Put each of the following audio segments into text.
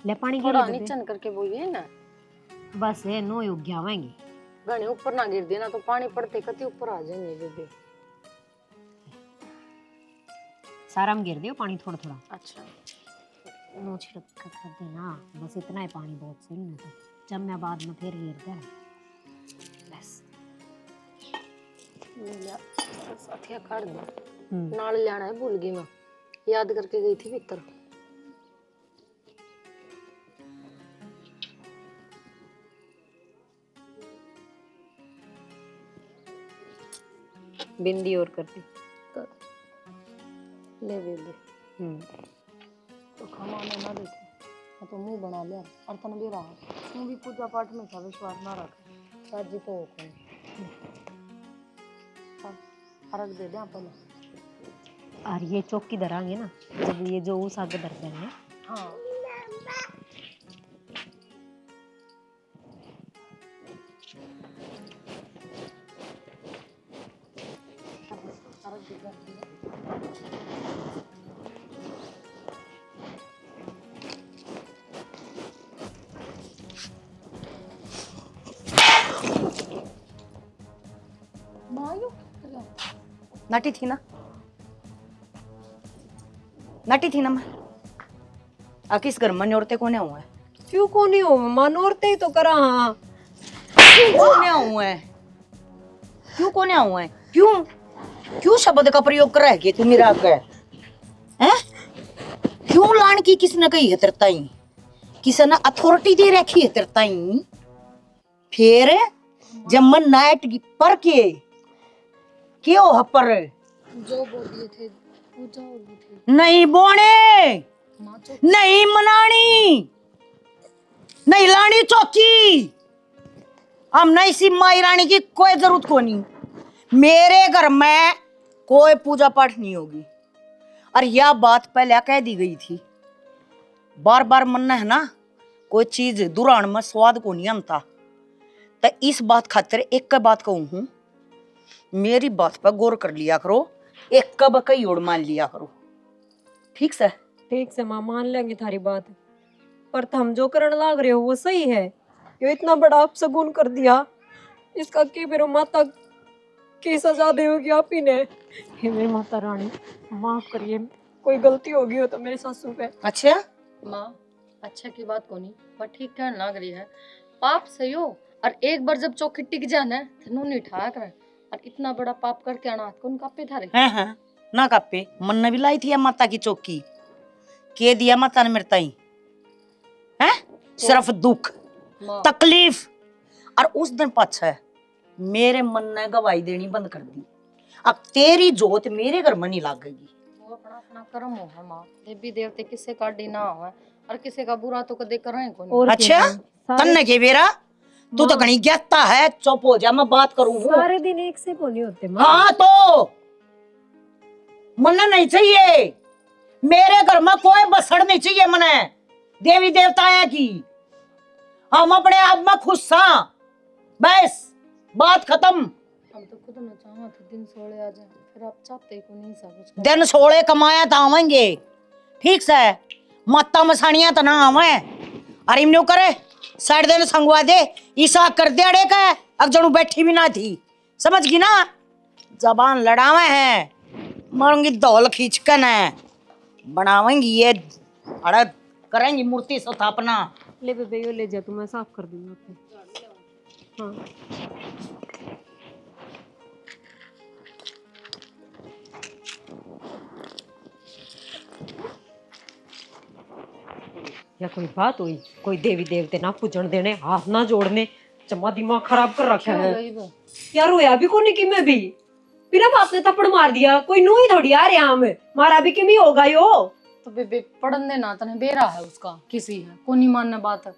ले पानी थोड़ा नीचन करके बोलिए ना। बस है नो योग जावेंगे घने ऊपर ना गिर देना तो पानी पड़ते कति ऊपर आ जाएंगे बेबे। सारा में गिर दियो पानी थोड़ा थोड़ा। अच्छा नो छिड़क कर देना, बस इतना ही पानी बहुत सही ना, तो जब मैं बाद में फिर गिर गया बस मिला साथिया कर दो। नाल जाना है, भूल गई मैं, याद करके गई थी भीतर। बिंदी और करती कर ले बेबे। तो खाना ना देखे तो मुंह बना लिया और तन भी रहा तू भी पूजा पाठ में था विश्वास ना रख साजी तो हो कौन फर्क दे दे पहले। और ये चौकी धरांगे ना, जब ये जो उस आगे धर देंगे। हाँ नटी थी ना, नटी थी ना मैं। किस घर में औरतें कोने हुआ है? क्यों को नहीं हो मन औरते ही तो करा। हाँ क्यों कोने हुआ है? क्यों कोने हुआ है? क्यों क्यों शब्द का प्रयोग कर रहा है कि तू मेरा है? क्यों लान की किसने कही है तेरे ताई? किसी ने अथॉरिटी दे रखी है तेरे ताई? फिर जब मन नाइट पर के क्यों हपर जो बोल दिए थे पूजा हो रही थी। नहीं बोने, नहीं मनानी, नहीं लानी चौकी, हम नहीं सी माई रानी की कोई जरूरत को नहीं। मेरे घर में कोई पूजा पाठ नहीं होगी। और यह बात पहले कह दी गई थी, बार बार मनना है ना, कोई चीज दुरान में स्वाद को नहीं आमता। तो इस बात खातिर एक का बात कहूं हूं, मेरी बात पर गौर कर लिया करो, एक कब कई ओर मान लिया करो, ठीक से? ठीक से माँ मान लेंगे थारी बात, पर हम जो करने लाग रहे हो वो सही है। ये इतना बड़ा अपशगुन कर दिया, इसका की मेरे माता की सजा देगी आप ही ने। हे मेरी माता रानी माफ करिए, कोई गलती होगी हो तो मेरे सासू पे। अच्छा माँ अच्छा की बात को नहीं पर ठीक कहने लग रही है, पाप सही हो और एक बार जब चौकी टिक जाना थनू नहीं ठाक रहे और इतना बड़ा पाप करके आना कौन कापे थारे। हाँ ना कापे, मन ने भी लाई थी माता की चौकी, के दिया माता ने मेरे ताई है? सिर्फ दुख तकलीफ। और उस दिन पाछा मेरे मन ने गवाही देनी बंद कर दी। अब तेरी जोत मेरे घर में नहीं लागेगी। वो अपना अपना कर्म हो है माँ, देवी देवते किसे का डी ना हो और किसी का बुरा तो कदे कर रहे कौन। अच्छा तन्ने के बेरा तू तो घनी ज्ञाता है, चुप हो जा मैं बात करूं। सारे दिन एक से को नहीं होते माँ। हाँ तो मन नहीं चाहिए, मेरे घर में कोई बसड़ नहीं चाहिए मने देवी देवताएं की। हम अपने आप में खुश था, बस बात खत्म। हम तो खुद ना चाहते थे दिन सोले आ जाए, फिर आप चाहते को नहीं सा कुछ दिन सोले कमाया तो आवेंगे, ठीक से? माता मसानिया तो ना आवे। अरे इमने करे साइड देने संगवा दे, ईसा कर दे अड़े का अब जणू बैठी भी ना थी, समझ गई ना? जबान लड़ावे हैं, मारूंगी धौल खींच कर न बनावेंगी ये, अड़ा करेंगी मूर्ति स्थापना। ले बेबे यो ले जा, तू मैं साफ कर दूंगा। हाँ या कोई बात हुई, कोई देवी देवते ना पूजन देने, हाथ ना जोड़ने, चम्मा दिमाग खराब कर रखा है यार। रोया भी कोनी की मैं भी, बिना बाप ने थप्पड़ मार दिया, कोई नू ही थोड़ी आ रहा हमें मारा भी किमी होगा यो। तो बेबे पढ़न देना तने बेरा है उसका किसी है को नहीं मानना बात है।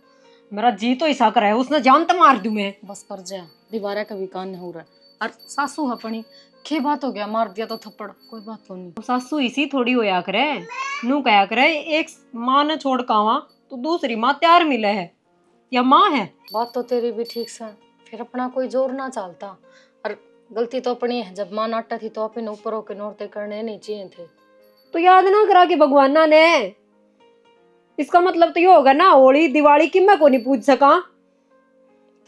मेरा जी तो ऐसा करे उसने जान तो मार दूं मैं। बस कर जा दीवारा का भी कान हो रहा है और सासू अपनी के बात हो गया, मार दिया तो थप्पड़, कोई बात तो नहीं। सासू इसी थोड़ी होया करे, नू कया करे एक माँ ने छोड़ कावा तो दूसरी माँ तैयार मिले है या माँ है। बात तो तेरी भी ठीक से, फिर अपना कोई जोर ना चलता और गलती तो अपनी है, जब माँ नाटा थी तो अपने ऊपर होके नौरते करने नहीं चाहिए थे। तो याद ना करा कि भगवाना ने इसका मतलब तो ये होगा ना होली दिवाली कि मैं को नहीं पूछ सका।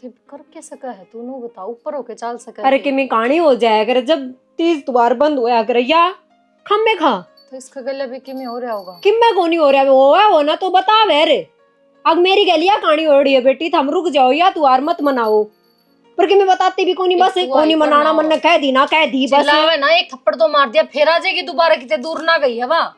तो कर के सका है तू नु बता, ऊपर होके चाल सका अरे है? कि मैं कहानी हो जाया करे जब तीज त्योहार बंद होया करे या खम्मे खा तो इसका गला भी किमें हो रहा होगा। कि मैं को नहीं हो रहा हो ना तो बता वे। अब मेरी गलिया कहानी हो रही है बेटी, थम रुक जाओ या त्योहार मत मनाओ। पर कि मैं बताती भी कोनी, बस एक कोनी त्योहार मनाना मनाओ। मन ने कह दी ना कह दी बस। चिल्लावे ना, एक थप्पड़ तो मार दिया फिर आ जाएगी दोबारा, कितने दूर ना गई है वहाँ।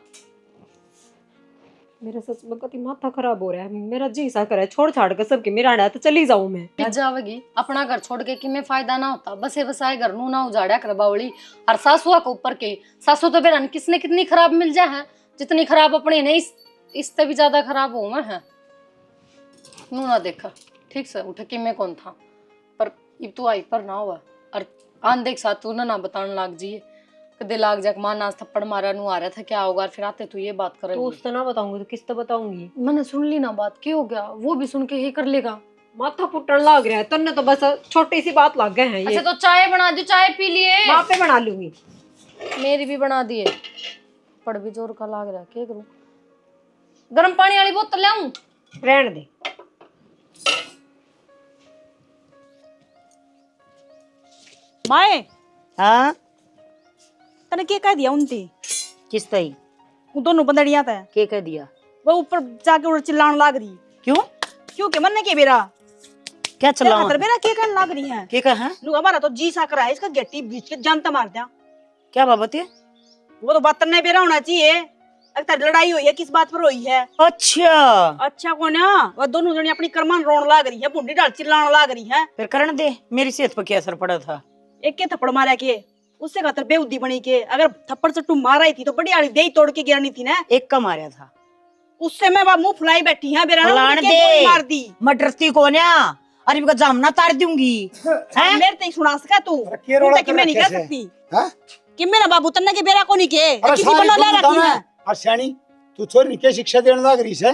मेरा सच में कति माथा खराब हो रहा है, मेरा जी सा करे छोड़ छाड़ के सबके मेरा आड़ा तो चली जाऊं मैं। न जावेगी अपना घर छोड़ के, कि में फायदा ना होता, बसे बसाए घर नू ना उजाड़ा कर बावली। और सासुआ को ऊपर के सासु तो बेरन किसने कितनी खराब मिल जाए है, जितनी खराब अपनी नहीं इससे भी ज्यादा खराब हो मैं है। नू ना देखा ठीक से उठ के मैं कौन था, पर इब तू आई पर ना हुआ और आन देख साथ तू ना बताने लाग जी कदे लाग जाक मां नाच थप्पड़ मारा नू आ रहा था क्या होगा, और फिर आते तू ये बात तो करेगी। उससे ना बताऊंगी तो किससे बताऊंगी। मैंने सुन ली ना बात, क्या हो गया, वो भी सुन के ही कर लेगा। माथा फुटन लग रहा है तन्ने तो बस छोटी सी बात लग गए हैं ये। अच्छा तो चाय बना दी, चाय पी लिए। वहां पे बना लूंगी। मेरी भी बना दिए, पड़ भी जोर का लाग रहा, क्या करूं। गर्म पानी वाली बोतल लाऊं? रहने दे। माए हाँ तने के कह दिया उनती किस तई वो दोनों बंदड़ियां था के कह दिया? वो ऊपर जाके उड़ चिल्लाने लाग रही। क्यों क्यों के मन ने के बेरा क्या तेरा चलाओ? खातर बेरा के कहने लाग रही है। के कहा? लू हमारा तो जी सा करा है, इसका गेटी बीच के जानता मार दिया। क्या बाबत है? वो तो बात नहीं बेरा होना चाहिए। अगर लड़ाई हुई है किस बात पर हुई है? अच्छा अच्छा कौन है? वो दोनों जने अपनी करमान रोन लाग रही है, बुंडी डाल चिल्लाने लाग रही है। फिर करण दे, मेरी सेहत पर क्या असर पड़ा था? एक के थप्पड़ मारा के उससे खातर बेउद्दी बनी के, अगर थप्पड़ से तू मारा ही थी तो बड़ी आड़ी दे ही तोड़ के गिरनी थी ना। एक का मारा था उससे मैं वह मुंह फुलाई बैठी है बेरा फुलान ना, दे। गोली मार दी। मैं डरती कौन है? अरे इनका जामना तार दूंगी हैं? मेरे ते ही सुना सका तू कि मैं नहीं कह सकती कि मेरा बाबू तन्ने के बेरा को नहीं के किसी बना ला रखी है। और श्याणी तू छोरी के शिक्षा देने लग रही है?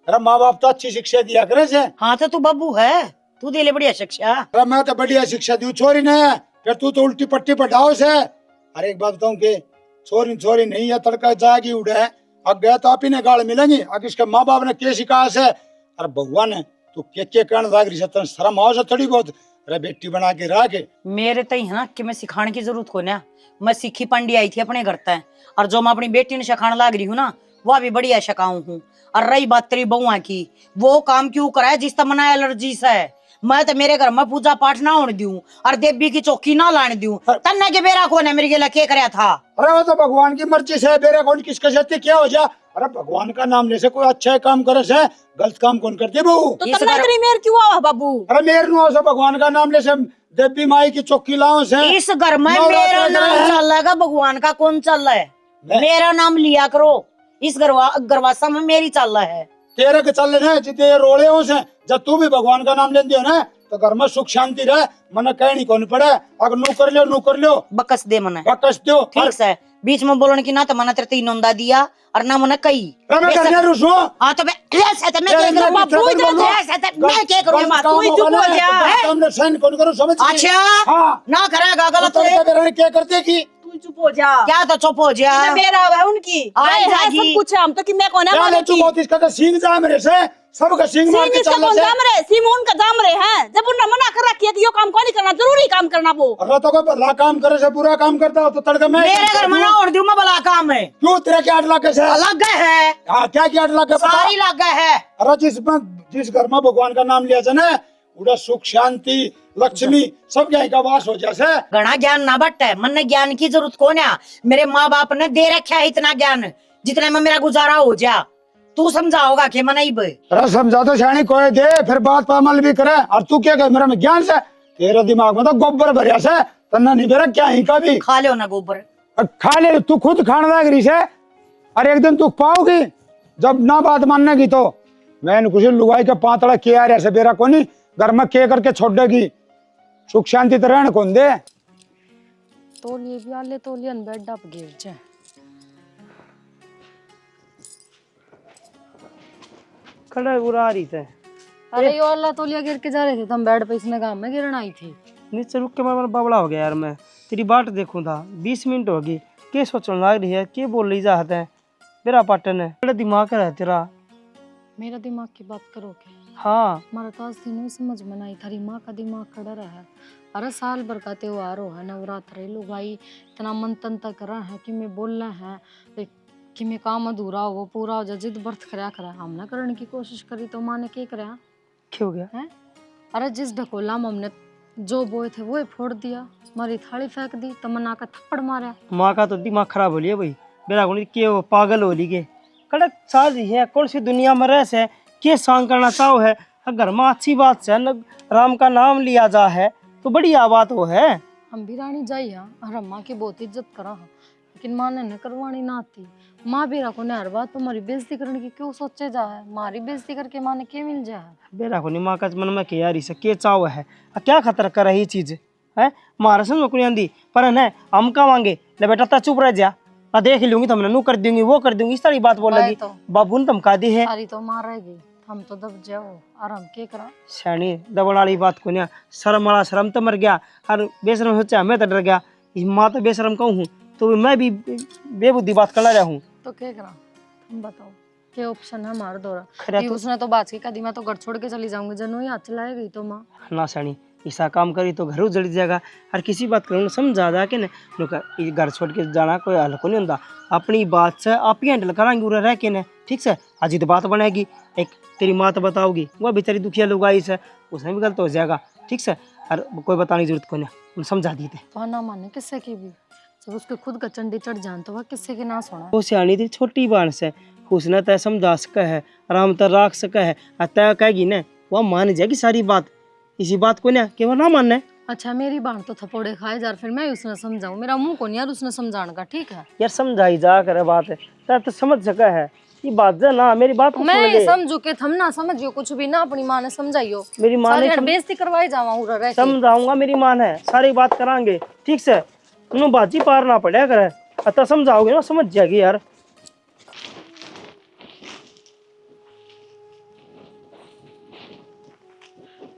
अरे माँ बाप तो अच्छी शिक्षा दिया करे से। हाँ तो तू बाबू है, तू दे ले बढ़िया शिक्षा। अरे मैं तो बढ़िया शिक्षा दी छोरी ने, फिर तू तो उल्टी पट्टी पढ़ाओ से। अरे एक बात बताऊं के छोरी छोरी नहीं है, तड़का जागी उड़े अब गया तो आप ही ने गाल मिलेंगे। अब इसके माँ बाप ने के शिकायत है? अरे भगवान है तू के कहने लग रही है, शर्म आओ से थोड़ी बहुत। अरे बेटी बना के रख मेरे तई है ना कि मैं सिखाने की जरूरत को ना, मैं सीखी पंडी आई थी अपने घर तय, और जो मैं अपनी बेटी ने सिखाने लग रही हूँ ना वह भी बढ़िया सिखाऊं हूँ। और रही बात तेरी बहुआ की, वो काम क्यों कराए जिसका मना एलर्जी से है। मैं तो मेरे घर में पूजा पाठ ना होने दूं और देवी की चौकी ना लाने दूं। तन्ने के बेरा को ने मेरे के लिए कराया था? अरे वो तो भगवान की मर्जी से, बेरे कौन किसके साथ क्या हो जा। अरे भगवान का नाम ले से कोई अच्छा काम करे से, गलत काम कौन करती बहू? तो तन्ना इतनी मेर क्यों आवा बाबू? अरे मेर नु से भगवान का नाम ले से, देवी माई की चौकी लाओ से। इस घर में मेरा नाम चल रहा है, भगवान का कौन चल रहा है? मेरा नाम लिया करो, इस गरवासा में मेरी चल रहा है। तेरे के चल रहे जितने रोड़े हो से, जब तू भी भगवान का नाम लेती हो ना तो घर में सुख शांति रहे, मन कहनी कौन पड़े। अगर नू कर लो बकस दे मना बकस दो ठीक से, बीच में बोलने की ना तो मना तेरे तीन नंदा दिया और ना मना कई। मैं करने रुसो। हाँ तो मैं क्या करूँ? तू ही चुप हो जा। हमने सहन कौन करो समझ। अच्छा हाँ ना करेगा गलत तो है। क्या करते की तू चुप हो जा। क्या तो चुप हो जा। इन्हें मेरा है उनकी आई है जागी। सब कुछ है, हम तो कि मैं कौन है क्या माने चुप की होती इसका तो सींग जा मेरे से, सबका सींग मार सीन के इसका चल कौन से। जाम रहे, सीम उनका जाम रहे हैं। जब उन्होंने मना कर रखी है कि ये काम कौन नहीं करना, जरूरी काम करना वो। अरे तो कोई भला काम करे से बुरा काम करता हो तो तड़के में मेरे घर में ना और दूं मैं भला काम है। क्यों तेरे क्या 8 लाख से? अलग है, हाँ क्या 8 लाख सारी लग है। अरे जिस घर में भगवान का नाम लिया जाए ना उड़ा सुख शांति लक्ष्मी सब यहीं का वास हो जैसे। घना ज्ञान ना बट है, मन ने ज्ञान की जरूरत कौन है? मेरे माँ बाप ने दे रखा है इतना ज्ञान जितने में मेरा गुजारा हो जा। तू समझाओगा कि मन ही अरे समझा तो शानी कोई दे, फिर बात पर अमल भी करे। और तू क्या कह मेरा में ज्ञान से, तेरे दिमाग में तो गोबर भरिया से, तन्ना नहीं बेरा क्या ही का भी खा लो ना गोबर। खा ले तू खुद खाने लग रही से। अरे एक दिन तू पाओगी जब ना बात मानने की तो मैंने कुछ लुगाई के पातड़ा किया ऐसे बेरा को नहीं घर में के करके छोड़ देगी। सुख शांति तो रहने कौन दे। तोलिए भी आले तोलिए बेड डब गिर जाए। खड़ा बुरा आ रही थे। अरे यो अल्लाह तोलिया गिर के जा रहे थे, तुम बेड पे इसने काम में गिरना आई थी। नीचे रुक के मैं बावड़ा हो गया यार, मैं तेरी बाट देखूं था। 20 मिनट हो गई, क्या सोचने लग रही है, क्या बोल रही चाहते हैं? मेरा पाटन है, बड़ा दिमाग है तेरा। मेरा दिमाग की बात करोगे? हाँ हमारा तो आज तीनों समझ में नहीं, थारी माँ का दिमाग खड़ा रहा है। अरे साल भर का त्योहार हो है, नवरात्र है, लोग आई इतना मन तन तक कर रहा है कि मैं बोल रहे हैं कि मैं काम अधूरा हो वो पूरा हो जाए, जिद बर्थ करा करा हमने करने की कोशिश करी तो माँ ने क्या करा क्यों गया? है? अरे जिस ढकोला में हमने जो बोए थे वो फोड़ दिया, हमारी थाली फेंक दी, तमन्ना का थप्पड़ मारा। माँ का तो दिमाग खराब हो लिया भाई, मेरा को के वो पागल हो ली के कड़क साजी है, कौन सी दुनिया में रह से के सांग करना चाहो है। अगर माँ अच्छी बात से न राम का नाम लिया जा है तो बढ़िया बात हो है। हम भी रानी जाई हाँ, और अम्मा की बहुत इज्जत करा हाँ, लेकिन माँ ने करवानी ना आती। माँ भी रखो ने हर बात तुम्हारी बेइज्जती करने की क्यों सोचे जा है, हमारी बेइज्जती करके माँ ने क्या मिल जा है? बेरा को माँ का मन में के यार इसे के चाव है, क्या खतरा कर रही चीज है। मारा समझ में कुछ आंदी पर न हम का मांगे ले बेटा ता चुप रह जा, मैं देख लूंगी तुमने नू कर दूंगी वो कर दूंगी, इस तरह बात बोल लगी। तो बाबू ने धमका दी है। सारी तो मार रहेगी, हम तो दब जाओ और हम क्या करा। सैनी दबड़ वाली बात को ना, शर्म वाला शर्म तो मर गया, हर बेशरम सोचा मैं तो डर गया। माँ तो बेशरम कहूँ हूँ तो मैं भी बेबुद्धि बात कर रहा हूँ। तो क्या करा तुम बताओ, क्या ऑप्शन है हमारा दौरा? खरा तो उसने तो बात की कदी मैं तो घर छोड़ के चली जाऊंगी, जनू ही हाथ चलाएगी तो माँ। ना सैनी ऐसा काम करी तो घर उजड़ जाएगा। हर किसी बात करूँ समझा जा के ना घर छोड़ के जाना कोई हल को नहीं होता। अपनी बात से आप ही हैंडल कराएंगे उरे रह के न, ठीक से आज तो बात बनेगी। एक तेरी माँ तो बताओगी, वह बेचारी दुखिया लोग आई से उसमें भी गलत हो जाएगा, ठीक से। और कोई बताने की जरूरत को नहीं, समझा दी थे। तो ना माने किससे की भी, जब उसके खुद का चंडी चढ़ जान तो वह किससे की ना सुना। वो सियाणी थी छोटी बाण से, उसने तय समझा सका है, आराम तर राख सका है। तय कहेगी ना वह मान जाएगी सारी बात, इसी बात को ना कि वो ना मानना। अच्छा मेरी बाण तो थपोड़े खाए जा, फिर मैं उसने समझाऊं, मेरा मुंह को नहीं यार उसने समझाने का, ठीक है? यार समझाई जा करे बात है, तय तो समझ सका है ये बात जा ना, मेरी बात को सुन मैं ले। समझू के थम ना समझियो कुछ भी ना, अपनी माँ ने समझाइयो। मेरी माँ ने बेइज्जती करवाई जावा उरा रह के। समझाऊंगा, मेरी माँ है सारी बात करांगे, ठीक से। तुम बाजी पार ना पड़े करे, अतः समझाओगे ना समझ जाएगी यार।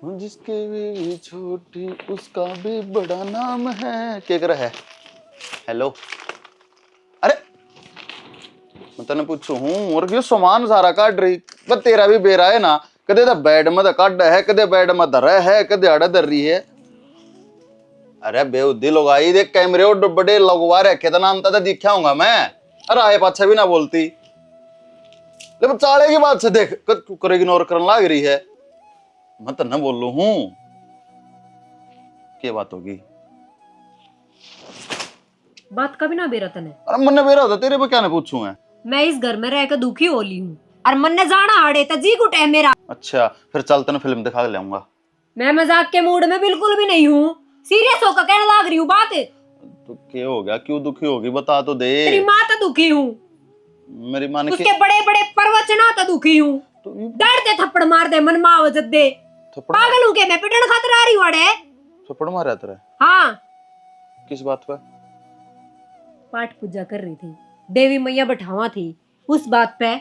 जिसके भी छोटी उसका भी बड़ा नाम है। क्या कर रहा है? हेलो, अरे मैं तने पूछू हूँ और क्यों सामान सारा काट रही, बस तेरा भी बेरा है ना, कदे तो बेड में तो काट है, कदे बेड में धरा है, कदे आड़ा धर रही है। अरे बेउद्दी लोग आई देख कैमरे और बड़े लगवा रखे, तो नाम था दिखा हूंगा मैं। अरे आए पाछा भी ना बोलती, लेकिन चाले की बात से देख कर इग्नोर करने लग रही है। मैं तो न बोलू हूं, क्या बात होगी? बात का भी ना बेरा तने। अरे मन बेरा होता तेरे पे क्या न पूछूं मैं इस घर में रहकर दुखी हो ली हूँ और मन ने जाना आड़े तो जी गुट है मेरा। अच्छा फिर चल तने फिल्म दिखा के लाऊंगा। मैं मजाक के मूड में बिल्कुल भी नहीं हूँ, सीरियस होकर कहने लग रही हूँ बात। तो क्या हो गया, क्यों दुखी होगी बता तो दे। तेरी माँ तो दुखी हूँ, मेरी माँ ने उसके बड़े बड़े प्रवचना तो दुखी हूँ, डर दे थप्पड़ मार दे मन में आवाज दे, पागल हूँ के मैं पिटन खातर आ रही वाड़े। थप्पड़ मारा तेरे? हाँ किस बात पे? पाठ पूजा कर रही थी, देवी मैया बैठावा थी उस बात पे।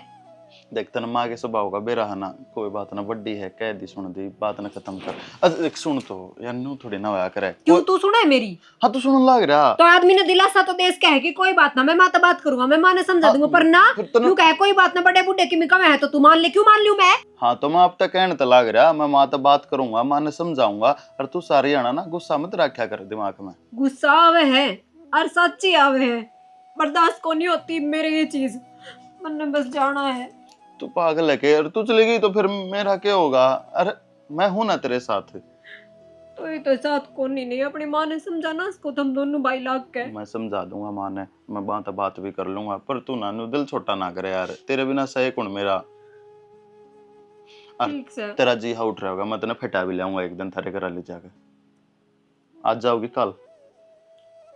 देख तन माँ के स्वभाव का बेरा है ना, कोई बात ना बड्डी है कह दी सुन दी बात ना खत्म कर। अरे देख सुन तो यार नू थोड़ी ना होया करे। क्यों तू सुना है मेरी? हाँ तू सुन लग रहा तो आदमी ने दिलासा तो देश का है कि कोई बात ना, मैं माँ तो बात करूंगा, मैं माँ ने समझा दूंगा, पर ना तू कहे कोई बात ना बड़े बुढ़े की मिका में है तो तू मान ले, क्यों मान लूं मैं? हाँ तो मैं अब तक कहने तो लग रहा, मैं माँ तो बात करूंगा, माँ ने समझाऊंगा। और तू सारी आना ना गुस्सा मत रखा कर दिमाग में। गुस्सा आवे है और सच्ची आवे है, बर्दाश्त को नहीं होती मेरे ये चीज, मन ने बस जाना है। तू पागल है के, और तू चली गई तो फिर मेरा क्या होगा? अरे मैं हूं ना तेरे साथ। तो ये तो साथ को नहीं अपनी माँ ने समझाना उसको, तुम दोनों भाई लाग के। मैं समझा दूंगा माँ ने, मैं बात भी कर लूंगा, पर तू ना दिल छोटा ना करे यार, तेरे बिना सही कौन मेरा। ठीक से तेरा जी हाँ उठ रहा होगा, मैं तेने फिटा भी लाऊंगा एक दिन थारे घर ले जाके। आज जाओगी कल?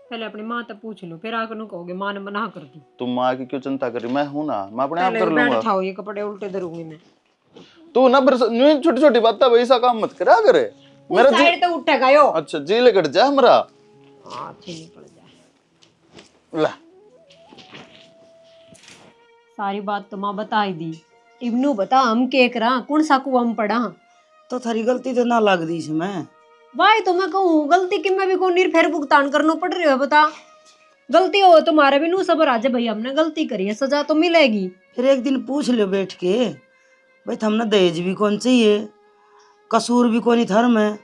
पहले अपनी माँ तक पूछ लो, फिर आकर कहोगे माँ ने मना कर दी। तुम माँ की क्यों चिंता करी, मैं हूं ना, मैं अपने आप पहले कर लूंगा। बैठ थाओ, ये कपड़े उल्टे धरूंगी मैं। तू ना छोटी छोटी बात वैसा काम मत करा करे, मेरा जी साइड तो उठेगा यो। अच्छा जी लेकर जा हमारा। अच्छी निकल जाए। ला सारी बात तो माँ बता ही दी, इब्नू बता हम के करा, कौन सा कुआं में पड़ा। तो थारी गलती तो ना लग दी इसमें। भाई तो मैं कहूँ गलती कि मैं भी को फिर भुगतान करना पड़ रही है, बता। गलती हो तुम्हारे भी नू सबर आज भाई हमने गलती करी है, सजा तो मिलेगी। फिर एक दिन पूछ लो बैठ के, भाई हमने दहेज भी कौन चाहिए, कसूर भी कौन थर में,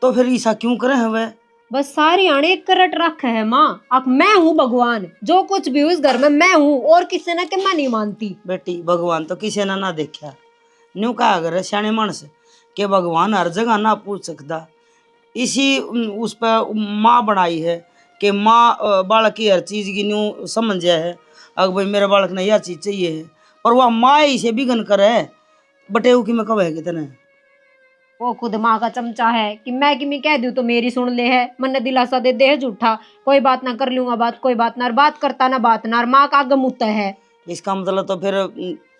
तो फिर ऐसा क्यों करे हमें? बस सारी आने एक करट रख है माँ। अब मैं हूँ भगवान, जो कुछ भी हुई इस घर में मैं हूँ, और किसी ने कि मैं नहीं मानती। बेटी भगवान तो किसी ने ना देखा, न्यू कहा अगर सियाने मानस के भगवान हर जगह ना पूछ सकता। इसी उस पर माँ बनाई है कि माँ बालक की हर चीज की न्यू समझ है, अगर भाई मेरे बालक ने यह चीज चाहिए है, पर वह माँ ही से बिगन करे बटेऊ की मैं कब है कितने। वो खुद माँ का चमचा है कि मैं कि मैं कह दूं तो मेरी सुन ले है, मन दिलासा दे दे है झूठा, कोई बात ना कर लूंगा बात, कोई बात ना, और बात करता ना बात ना, और माँ का आगम होता है। इसका मतलब तो फिर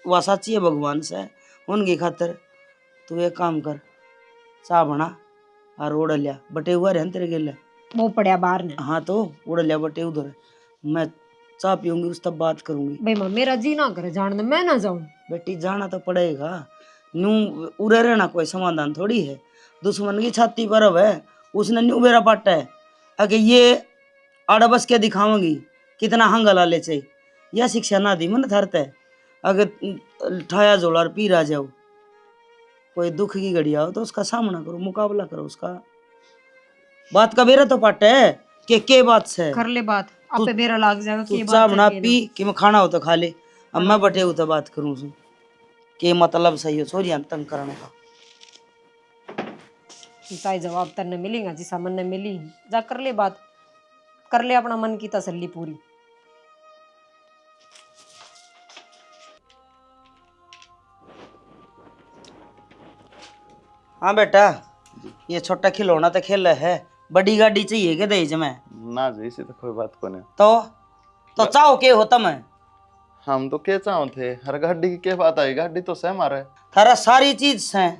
वह सच्ची है भगवान से उनकी खातिर। तू एक काम कर, चाह बना और उड़ लिया बटे हुआ रहन तेरे गिले। वो पड़या बाहर ने। हाँ तो उड़ लिया बटे उधर, मैं चाह पीऊंगी उस तब बात करूंगी। भाई माँ मेरा जी ना करे जान दे, मैं ना जाऊं। बेटी जाना तो पड़ेगा, न्यू उड़े रहना कोई समाधान थोड़ी है। दुश्मन की छाती पर अब है, उसने न्यू मेरा पाटा है अगे ये अड़बस के दिखाऊंगी कितना हंगला ले चाहिए, यह शिक्षा ना दी मन थरते अगर ठाया जोड़ा पी रहा जाओ, कोई दुख की घड़ी आओ तो उसका सामना करो, मुकाबला करो उसका। बात का बेरा तो पाटे है कि के बात से कर ले बात, आपे बेरा लाग जाएगा तू कि चाह बना पी कि मैं खाना हो तो खा ले, अब मैं बटे हो तो बात करूं सु के मतलब सही हो छोरियां तंग करने का। चाहे जवाब तेने मिलेगा जिसा मन ने मिली, जा कर ले बात, कर ले अपना मन की तसल्ली पूरी। हाँ बेटा, ये छोटा खिलौना तो खेल है, बड़ी गाड़ी चाहिए क्या दहेज में? ना जी इसी तो कोई बात को नहीं। तो चाहो के होता मैं? हम तो क्या चाहो थे, हर गाड़ी की क्या बात आई, गाड़ी तो से हमारे थारा सारी चीज है,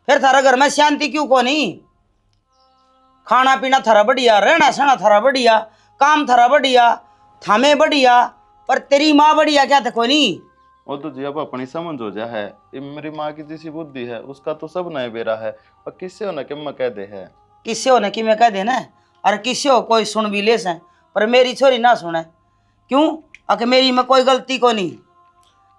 फिर थारा घर में शांति क्यों को नहीं? खाना पीना थारा बढ़िया, रहना सहना थारा बढ़िया, काम थारा बढ़िया, थामे बढ़िया, पर तेरी माँ बढ़िया क्या था कोई नहीं? वो तो जी अब अपनी समझ हो जा है, ये मेरी माँ की जैसी बुद्धि है उसका तो सब नए बेरा है, और किससे होना कि मैं कह दे है। किससे होने की मैं कह देना, और किससे हो कोई सुन भी ले से, पर मेरी छोरी ना सुने क्यों? अके मेरी में कोई गलती को नहीं,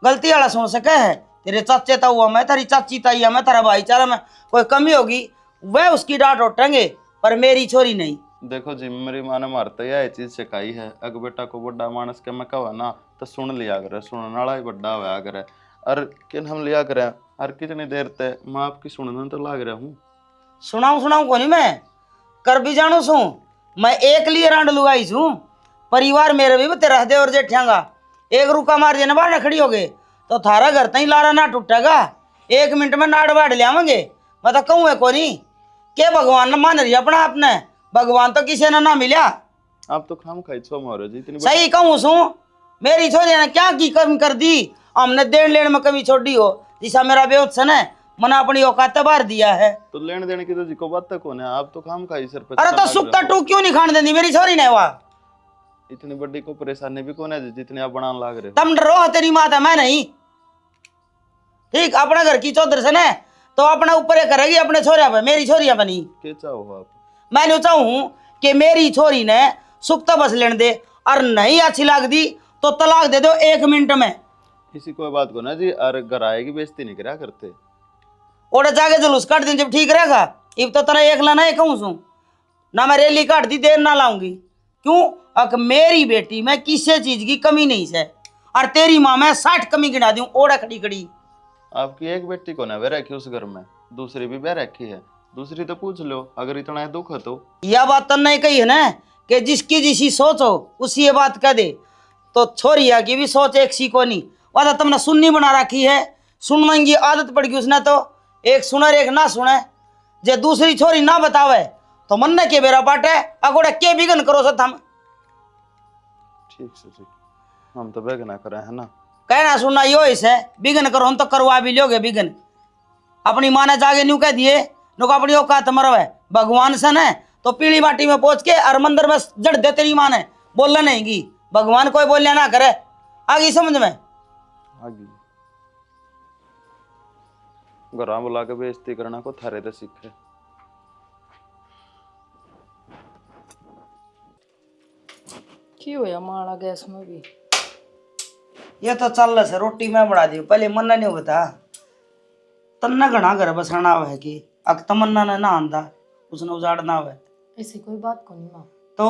गलती वाला सुन सके है, तेरे चाचे ता हुआ मैं, तेरी चाची ताई मैं, तेरा भाईचारा में कोई कमी होगी वह उसकी डांट उठेंगे, पर मेरी छोरी नहीं। देखो जी मेरी माँ ने मारता यह चीज सिखाई है, अग बेटा को बड़ा मानस के मैं कहा ना तो सुन लिया करे, सुनने वाला ही बड़ा होया करे, और किन हम लिया करे, और कितनी देर तक मैं आपकी सुनने तो लाग रहा हूँ। सुनाऊं को नहीं मैं, कर भी जानू सू, मैं एक लिए रांड लुगाई छू, परिवार मेरे भी तेरा दे और जेठियांगा, एक रुका मार देने बाहर खड़ी हो गए तो थारा घर तई लारा ना टूटेगा, 1 मिनट में नाड़ बाढ़ लियावेंगे। मैं तो कहूँ है को नहीं के भगवान ने मान रही अपना आपने, भगवान तो किसी ने ना मिला। आप तो खाम खाई छो मारो जी इतनी सही कहूँ सू, मेरी छोरी ने क्या की कमी कर दी, हमने देन लेन में कमी छोड़ी हो, जिसा मेरा बेउत्सन है मना अपनी औकात बार दिया है। तो लेने देने की तो जी को बात तक कौन है, आप तो खाम खाई सर पे। अरे तो सुखता टू क्यों नहीं खाने देती मेरी छोरी ने? वह इतनी बड़ी को परेशानी भी कौन है जी, जितनी आप बनाने लाग रहे हो। तुम डरो तेरी माता मैं नहीं, ठीक अपने घर की चौधर से न तो अपने ऊपर ये करेगी अपने छोरिया पे, मेरी छोरिया पे नहीं। क्या चाहो आप? मैं नहीं चाहूँ कि मेरी छोरी ने सुख तो बस लेने दे, और नहीं अच्छी लाग दी तो तलाक दे दो 1 मिनट में। इसी कोई बात को ना जी, और घर आएगी बेइज्जती नहीं करा करते। ओडे जाके जुलूस काट दिन जब ठीक रहेगा, इब तो तेरा एक लाना कहूँ सू ना, मैं रैली काट दी देर ना लाऊंगी क्यों? अक मेरी बेटी में किसी चीज की कमी नहीं है, और तेरी माँ में 60 कमी गिना दूं ओड़ा खड़ी खड़ी। आपकी एक बेटी को ना बह रखी उस घर में, दूसरी भी बह रखी है, दूसरी तो पूछ लो अगर इतना दुख है तो। यह बात तो नहीं कही है ना कि जिसकी जिसी सोच हो उसी ये बात कह दे, तो छोरिया की भी सोच एक सी को नहीं, वह तो तुमने सुननी बना रखी है, सुनने की आदत पड़ गई उसने, तो एक सुनर एक ना सुने, जे दूसरी छोरी ना बतावे तो मन ने के बेरा पाटे अगोड़े के बिगन करो सत हम। ठीक से ठीक, हम तो बेग ना करे है ना, कहना सुनना यो इसे बिगन करो, हम तो करवा भी लोगे बिगन। अपनी माँ ने जागे न्यू कह दिए लोग अपनी औकात मरवे, भगवान से न तो पीली माटी में पहुंच के और मंदिर में जड़ दे तेरी माँ ने, बोलना नहीं की भगवान कोई बोलिया ना करे, आगे समझ में आगे घर बुला के बेइज्जती करना को थारे तो सीखे। की होया माला गैस में भी? ये तो चल रहा है, रोटी मैं बढ़ा दी पहले मन नहीं होता, तन्ना घना घर बसाना है कि अक तमन्ना ने ना आंदा उसने उजाड़ना है ऐसी कोई बात को नहीं माँ। तो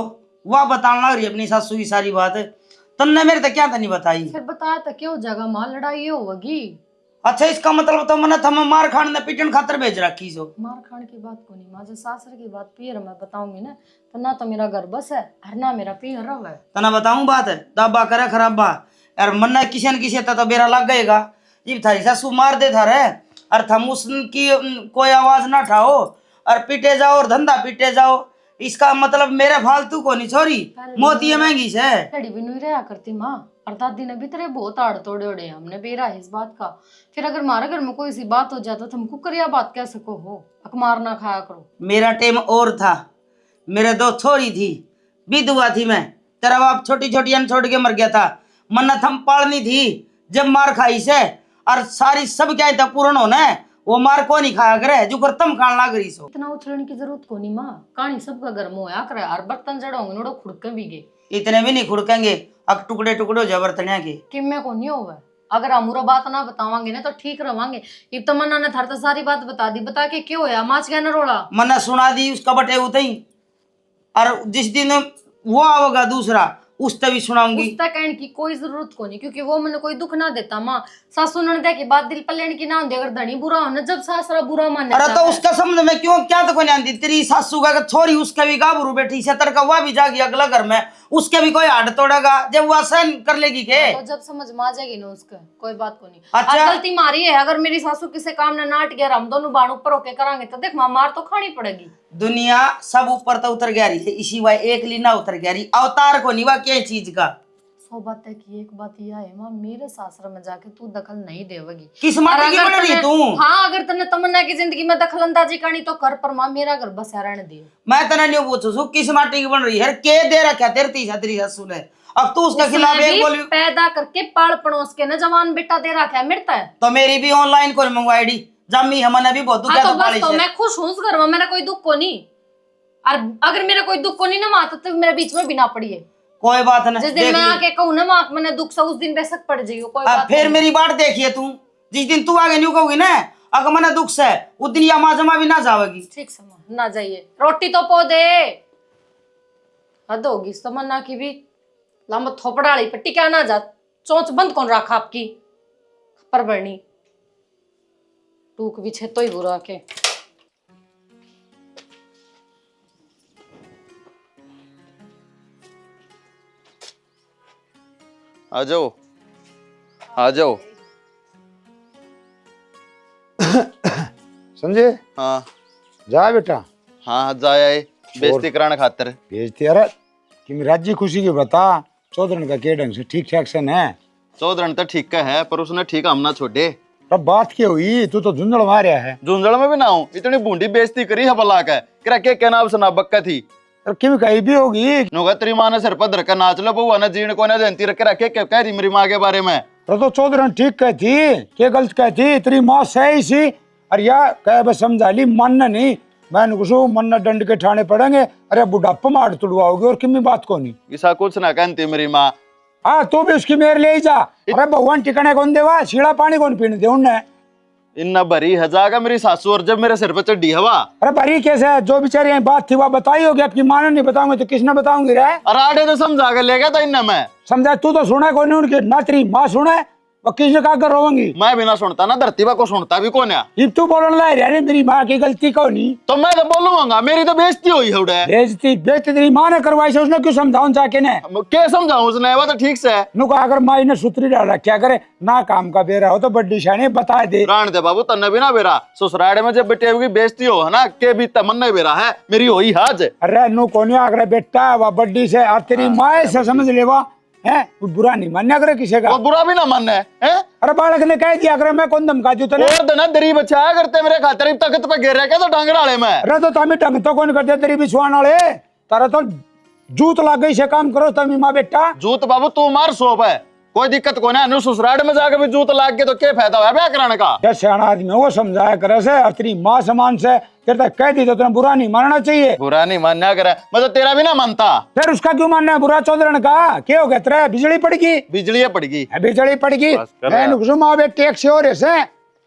वह बताने लग रही अपनी सासू की सारी बात। तन्ने मेरे तक क्या तो नहीं बताई। फिर बताया तो क्या हो जाएगा माँ, लड़ाई होगी। अच्छा इसका मतलब तो मैंने थम मार खाने ने पीटन खातर भेज रखी सो। मार खाने की बात को नहीं माँ, जो सासर की बात पियर मैं बताऊंगी ना, तो ना तो मेरा घर बस है और ना मेरा पियर रव है। तना बताऊं बात है दाबा करे खराबा यार मन ने किसी न किसी तो बेरा लग गएगा। जब थारी सासू मार दे थारे और थम उसकी कोई आवाज ना उठाओ और पीटे जाओ और धंधा पीटे जाओ, इसका मतलब मेरे फालतू को नहीं छोरी मोती महंगी से लड़ी भी नहीं रहा करती माँ, और दादी ने भी तेरे बहुत आड़ तोड़े ओड़े हमने बेरा है इस बात का। फिर अगर हमारे घर में कोई सी बात हो जाए तो तुम कुकरिया बात कह सको हो, अकमार ना खाया करो। मेरा टाइम और था, मेरे 2 छोरी थी, विधवा थी मैं, तेरा बाप छोटी छोटी अन छोड़ के मर गया था, मन्नत हम पालनी थी। जब मार खाई से और सारी सब क्या था पूर्ण होना है, वो मार को नहीं खाया करे जो कर तम खान लाग रही सो। इतना उछलने की जरूरत को नहीं माँ, कहानी सबका घर में होया करे और बर्तन जड़ोंगे नोड़ो खुड़के भी गए। इतने भी नहीं खुड़केंगे, अब टुकड़े टुकड़े हो जाए बर्तनिया के। किम्मे को नहीं होगा, अगर हम बात ना बतावांगे ना तो ठीक रवांगे। ये तमन्ना ने थार तो सारी बात बता दी, बता के क्यों होया माच गया ना रोड़ा। मन्ना सुना दी उसका बटे उतई, और जिस दिन वो आओगा दूसरा उस तभी सुनाऊंगी। उसका कहने की कोई जरूरत को नहीं, क्योंकि वो मैंने कोई दुख ना देता माँ। सासू ने देखी बात दिल पर लेने की ना होती, अगर धनी बुरा होना जब सासरा बुरा माने। अरे तो उसका समझ में क्यों क्या तो कोई नहीं आती। तेरी सासू का छोरी उसके भी गाभरू बेटी सतर का वह भी जागी अगला घर में, उसके भी कोई हाड़ तोड़ेगा जब वह सहन कर लेगी के। तो जब समझ में आ जाएगी ना उसका कोई बात को नहीं। अच्छा। और गलती मारी है, अगर मेरी सासू किसी काम ने नाट गया हम दोनों बाण ऊपर होके करांगे तो देख मार तो खानी पड़ेगी। दुनिया सब ऊपर तो उतर गया रही है, इसी वह एक लीना उतर गया रही, अवतार को नहीं वह क्या चीज का। सौ बात है कि एक बात यह है माँ, मेरे सासरा में जाके तू दखल नहीं देवेगी। किस माटी की बन रही तू? हाँ अगर तने तमन्ना की जिंदगी में दखल अंदाजी करनी तो कर, पर माँ मेरा घर बस रहने दे। मैं तना नहीं पूछू किस माटी की बन रही है, के दे रखा तेरी तेरी सासू ने, अब तू उसके खिलाफ एक बोली। पैदा करके पाल पड़ोस के न जवान बेटा दे रखा है मिलता है। तो मेरी भी ऑनलाइन कोई मंगवाई जम्मी हमने भी बहुत हाँ, तो बस तो मैं खुश हूँ उस घर में, मेरा कोई दुख को नहीं। और अगर मेरा कोई दुख को नहीं ना माँ तो मेरे बीच में बिना पड़ी है। कोई बात नहीं, जिस दिन मैं आके कहूँ ना माँ मैंने दुख से, उस दिन बेशक पड़ जाइयो कोई बात फिर मेरी बात देखिए तू, जिस दिन तू आगे नहीं कहोगी ना अगर मैंने दुख से, उस दिन या जमा भी ना जाओगी। ठीक से माँ ना जाइए, रोटी तो पो दे। हद होगी तमन्ना की भी, लंबा थोपड़ाड़ी पट्टी क्या ना जा, चोंच बंद कौन रखा आपकी पर बरनी टूक भी छे तो ही बुरा के। आ जाओ आ जाओ। संजय हाँ जा बेटा। हाँ जाए बेइज्जती कराने खातर। बेइज्जती? अरे कि राज्य खुशी की बता, चौधरी का के ढंग से ठीक ठाक से न? चौधरी तो ठीक का है पर उसने ठीक हम ना छोड़े। अब बात क्या हुई? तू तो झुंझड़ मारिया है। झुंझड़ में भी ना हूँ, इतनी बूंदी बेइज्जती करी है बला के नाम सुना बक्का थी। अरे क्यों कहीं भी होगी? नुगा तेरी माँ ने सिर पर धर कर नाच लो बउआ ने जीण को ना जयंती रख के रखे क्या कह रही मेरी माँ के बारे में। तो चौधरी ठीक कहती, क्या गलत कहती? तेरी माँ सही सी, अरे यार कह बस समझा ली, मन नहीं मैंने कुछ मन दंड के ठाणे पड़ेंगे। अरे बुढ़ापा मार तुड़वाओगे और किमी बात को नहीं। ऐसा कुछ ना कहती मेरी माँ। हाँ तू भी उसकी मेर ले जा। अरे भगवान ठिकाने कौन देवा, शीला पानी कौन पीने दे उन्हें? इन्ना भरी हजागा मेरी सासू और जब मेरे सिर पर चढ़ी हवा। अरे भरी कैसे है? जो बेचारी बात थी वह बताई होगी, आपकी माँ ने नहीं बताऊंगी तो किसने बताऊंगी रे? अरे आड़े तो समझा कर ले गया था इन्ना मैं समझा, तू तो सुना कौन उनकी, ना तेरी माँ सुना वो किसने कहा कर रोवेंगी? मैं बिना सुनता ना धरती को सुनता भी कौन है? ये तू बोलने ला रहा है मेरी माँ की गलती कौन नहीं? तो मैं तो बोलूंगा, मेरी तो बेइज्जती हुई है। बेइज्जती बेइज्जती तेरी माँ ने करवाई से, उसने क्यों समझाऊं जाके ने? क्या समझाऊं उसने? वो तो ठीक से है। नुका अगर माँ ने सूत्री डाला क्या करे ना, काम का बेरा हो तो बड्डी शानी बता दे। प्राण दे बाबू तन्ने भी ना बेरा ससुराल में जब बेटे की बेइज्जती हो है ना के भी तमन्ना बेरा है मेरी होई हाज। अरे नु कोनी आगरे बेटा वह बड्डी से और तेरी माँ से समझ ले वा है, बुरा नहीं मानने अगर किसी का। वो बुरा भी ना मानना है? अरे बालक ने कह दिया अगर मैं कौन धमका दूं तने? और दना दरी बच्चा करते मेरे खातिर तख्त पे गिर रहा क्या तो डांगराले में। अरे तो तमी ढंग तो कौन करते तेरी बिछवान वाले, तारा तो जूत लाग गई से काम करो तमी माँ बेटा। जूत बाबू तू मार सोप है, कोई दिक्कत को ना। ससुराल में जाकर भी जूत लाग के तो क्या फायदा है ब्याह कराने का? क्या सियाना आदमी वो समझाया करे से, और तेरी माँ समान से तेरे तक कह दी तो तुमने बुरा नहीं मानना चाहिए। बुरा नहीं मानना करे, मैं तो तेरा भी ना मानता। फिर उसका क्यों मानना है बुरा? चौधरी का क्या हो गया तेरा? बिजली पड़गी? बिजली पड़गी, बिजली पड़गी। बस कर रहा है। मैं माँ बेटे एक से और ऐसे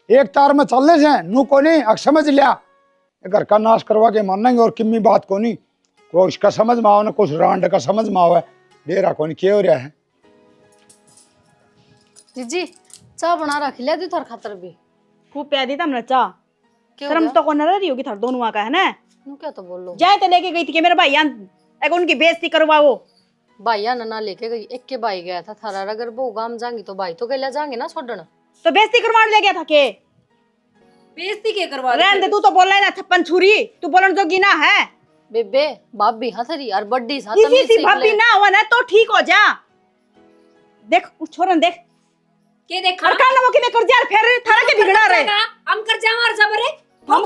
एक तार में चलने से नू को नहीं अक समझ लिया घर का नाश करवा के मानेंगे और किम्मी बात को नहीं को इसका समझ में आओ ना कुछ रांड का समझ में आओ है डेरा को नहीं क्या हो रहा है। जीजी चाय बना रखी ले दी थार खातर भी। खूब प्यार दी तुमने चाह। क्यों शर्म गया? तो कौन रही होगी थार दोनों का है ना। नू क्या तो बोल लो जाए तो लेके गई थी कि मेरे भाई अगर उनकी बेइज्जती करवाओ। भाईया नना लेके गई एक के भाई गया था थारा अगर वो गांव जाएंगी तो भाई तो गला जाएंगे ना छोड़न। तो बेइज्जती करवाने ले गया था के बेइज्जती के करवा रहने दे तू तो बोल रहा है ना थप्पन छुरी तू बोलन जोगी ना है। बेबे बाप भी हाँ थरी और बड्डी सा इसी सी भाभी ना हुआ ना तो ठीक हो जा। देख उस छोरन देख के देखा और कान वो कि मैं कर जा फिर थारा के बिगड़ा रहे हम कर जा मार जबरे हम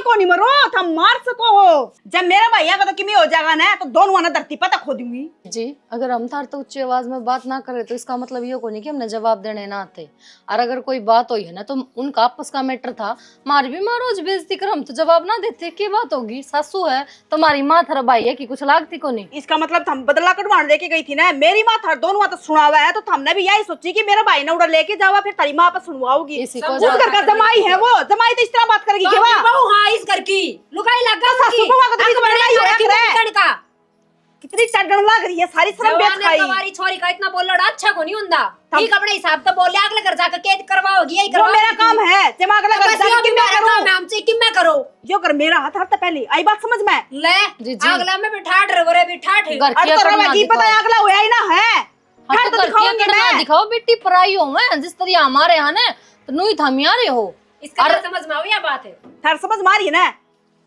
को नहीं मरो तुम मार सको हो। जब मेरा भैया का तो किमी हो जाएगा ना तो दोनों आना धरती पता खो दूंगी। जी अगर हम थार तो उच्च आवाज में बात ना करे तो इसका मतलब ये को नहीं कि हमने जवाब देने ना आते। और अगर कोई बात हुई है ना तो उनका आपस का मैटर था मार भी मारो बेइज्जती कर हम तो जवाब ना देते क्या बात होगी। सासू है तुम्हारी माँ थारा भाई है कि कुछ लागती को नहीं। इसका मतलब हम बदला कटवाने लेके गई थी ना मेरी माँ थार दोनों तो सुनावा है तो हमने भी यही सोची कि मेरा भाई ने उड़ा लेके जावा फिर तारी माँ पर सुनवाओगी। इसी को उस घर का जमाई है वो जमाई तो इस तरह बात करेगी केवा हाँ इस घर की लुगाई लगा सासू को वाको तो बीच में लड़ाई हो रहा है का कितनी चढ़न लग रही है सारी शर्म बेच खाई। हमारी छोरी का इतना बोलना अच्छा को नहीं हुंदा ठीक अपने हिसाब से बोले अगले घर जाकर कैद करवाओगी यही वो करवाओगी। मेरा काम है दिमाग लगा बस जाके ये कि मैं मेरा करूं काम है हमसे कि मैं करो जो कर मेरा हाथ हटता पहले आई बात समझ में ले जी, जी। अगला में बिठा ड्राइवर बिठा घर और की तो अकड़ रवा ना की पता है दिखाओ। अगला हुआ ही ना है हाँ हट तो तो घर की दिखाऊंगी अकड़ ना मैं दिखाओ बेटी पराई हो मैं जिस तरह हमारे यहाँ ना तो नू ही थम आ रहे हो। इसका क्या समझ में आवे या बात है थार समझ मारी है ना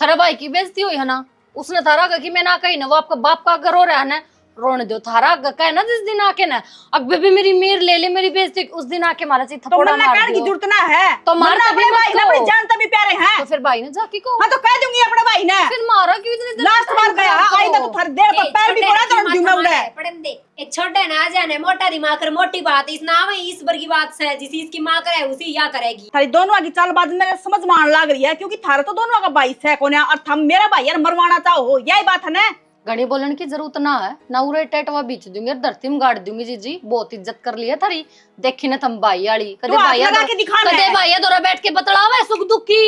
थारा भाई की बेइज्जती हुई है ना उसने थारा का कि मैं ना कही ना वो आपका बाप का घर हो रहा है ना रोने दो थारा का है ना जिस दिन आके ना अब बेबी मेरी मीर ले ले मेरी बेइज्जती उस दिन आके मारा चाहिए तो थप्पड़ा मरना मार कान की दियो। जरूरत ना है तो मार मरना तभी अपने मत भाई ने करो। अपनी जान तभी प्यारे हैं तो फिर भाई ने जाके को हाँ तो कह दूंगी अपने भाई ने फिर मारा क्यों इतनी देर लास्ट बार गया आई तो थार देर पर पैर भी पड़ा तो दूं मैं उड़े पड़न दे ए छोटे ना जाने मोटा दिमाग कर मोटी बात इस नाम है इस बर की बात से जिस इसकी मां करे उसी या करेगी। थारी दोनों की चालबाज मेरे समझ में आने लग रही है क्योंकि थारा तो दोनों का भाई है कोने और थम मेरा भाई यार मरवाना चाहो यही बात है ना। घड़ी बोलने की जरूरत ना है ना उरे टेटवा बीच दूंगी और धरती में गाड़ दूंगी। जी बहुत इज्जत कर ली है थारी देखी ना थम भाई आड़ी कदे तू हाथ भाई लगा के दिखाना कदे है। भाई दोरा बैठ के बतलावे सुख दुख की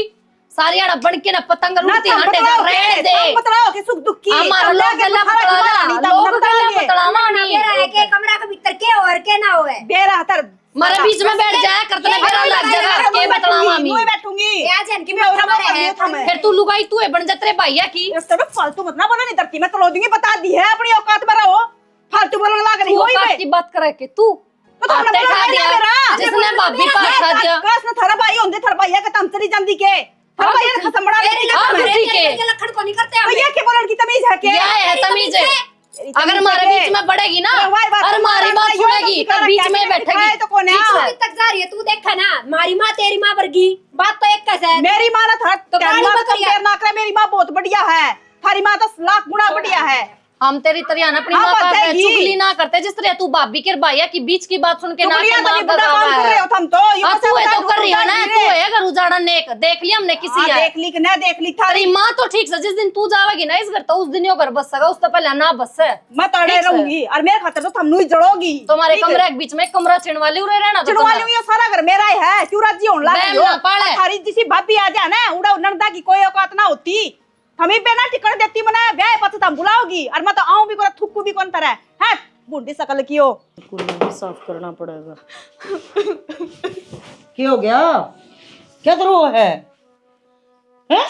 सारी आड़ा बन के ना पतंग लूटती हांडे जा रहने दे बतलाओ के सुख दुख की हमारा लोग गला पतला लोग गला पतलावा नहीं मेरा है के कमरा के भीतर के और के ना होए बेरा हतर मारे बीच में बैठ जाए करते ना बेरा लग जाएगा के बतलावा मी मैं बैठूंगी ए आ जान की मैं और कमरा कर है लियो था मैं फिर तू लुगाई तू है बन जा तेरे भैया की इस तरह फालतू मत ना बोलो नहीं धरती में तोड़ दूंगी बता दी है अपनी औकात में रहो फालतू बोलने लग रही तू हो औकात की बात करे के तू तो हमने आते बोला खा नहीं दिया मेरा जिसने भाभी पास खा दिया काश ना थारा भाई होंदे थारा भैया का तम चली जांदी के थारा भैया ने खसम बड़ा लेके हाँ, जाता ठीक है। के लखन को नहीं करते हम भैया के बोलने की तमीज है के क्या है तमीज है तेरी अगर तमीज हमारे है बीच में बढ़ेगी ना तो हमारी बात और हमारी बात सुनेगी, सुनेगी तो तब बीच में क्या बैठेगी तो कौन है ठीक अभी तक जा रही है तू देखा ना मारी माँ तेरी माँ वर्गी बात तो एक कैसे है मेरी माँ ना था तो गाड़ी माँ में का करिया। कंपेयर ना करे मेरी माँ बहुत बढ़िया है थारी माँ तो लाख गुना बढ़िया है हम तेरी तरह ना अपनी हाँ, माँ का बचेगी। चुगली ना करते जिस तरह तू भाभी के भैया की बीच की बात सुन के ना चुगलियां के तो माँ नहीं बुरा काम कर रहे हो तुम तो ये हाँ बता तू है बता तो कर रही है ना ढूंढ तू ढूंढ है घर उजाड़ा नेक देख लिया हमने किसी हाँ, है देख ली कि ना देख ली थारी तेरी माँ तो ठीक से जिस दिन तू जावेगी ना इस घर तो उस दिन यो घर बस सका उससे पहले ना बस है मैं तड़े ठीक है। रहूंगी और मेरे खातिर तो तुम नहीं जड़ोगी तुम्हारे कमरे के बीच में कमरा छिड़ वाली उरे रहना तो चिड़वा लूं ये सारा घर मेरा ही है क्यों राजी होने लग बहन रही हो ना पाले। और थारी जिसी भाभी आ जाए ना उड़ा नंदा की कोई औकात ना होती हमें पे ना टिकट देती मने ब्याह पता तुम बुलाओगी और मैं तो आऊं भी कोई थुक्कू भी कौन तरह है बूढ़ी शकल की हो भी साफ करना पड़ेगा क्या हो गया क्या करो है हैं?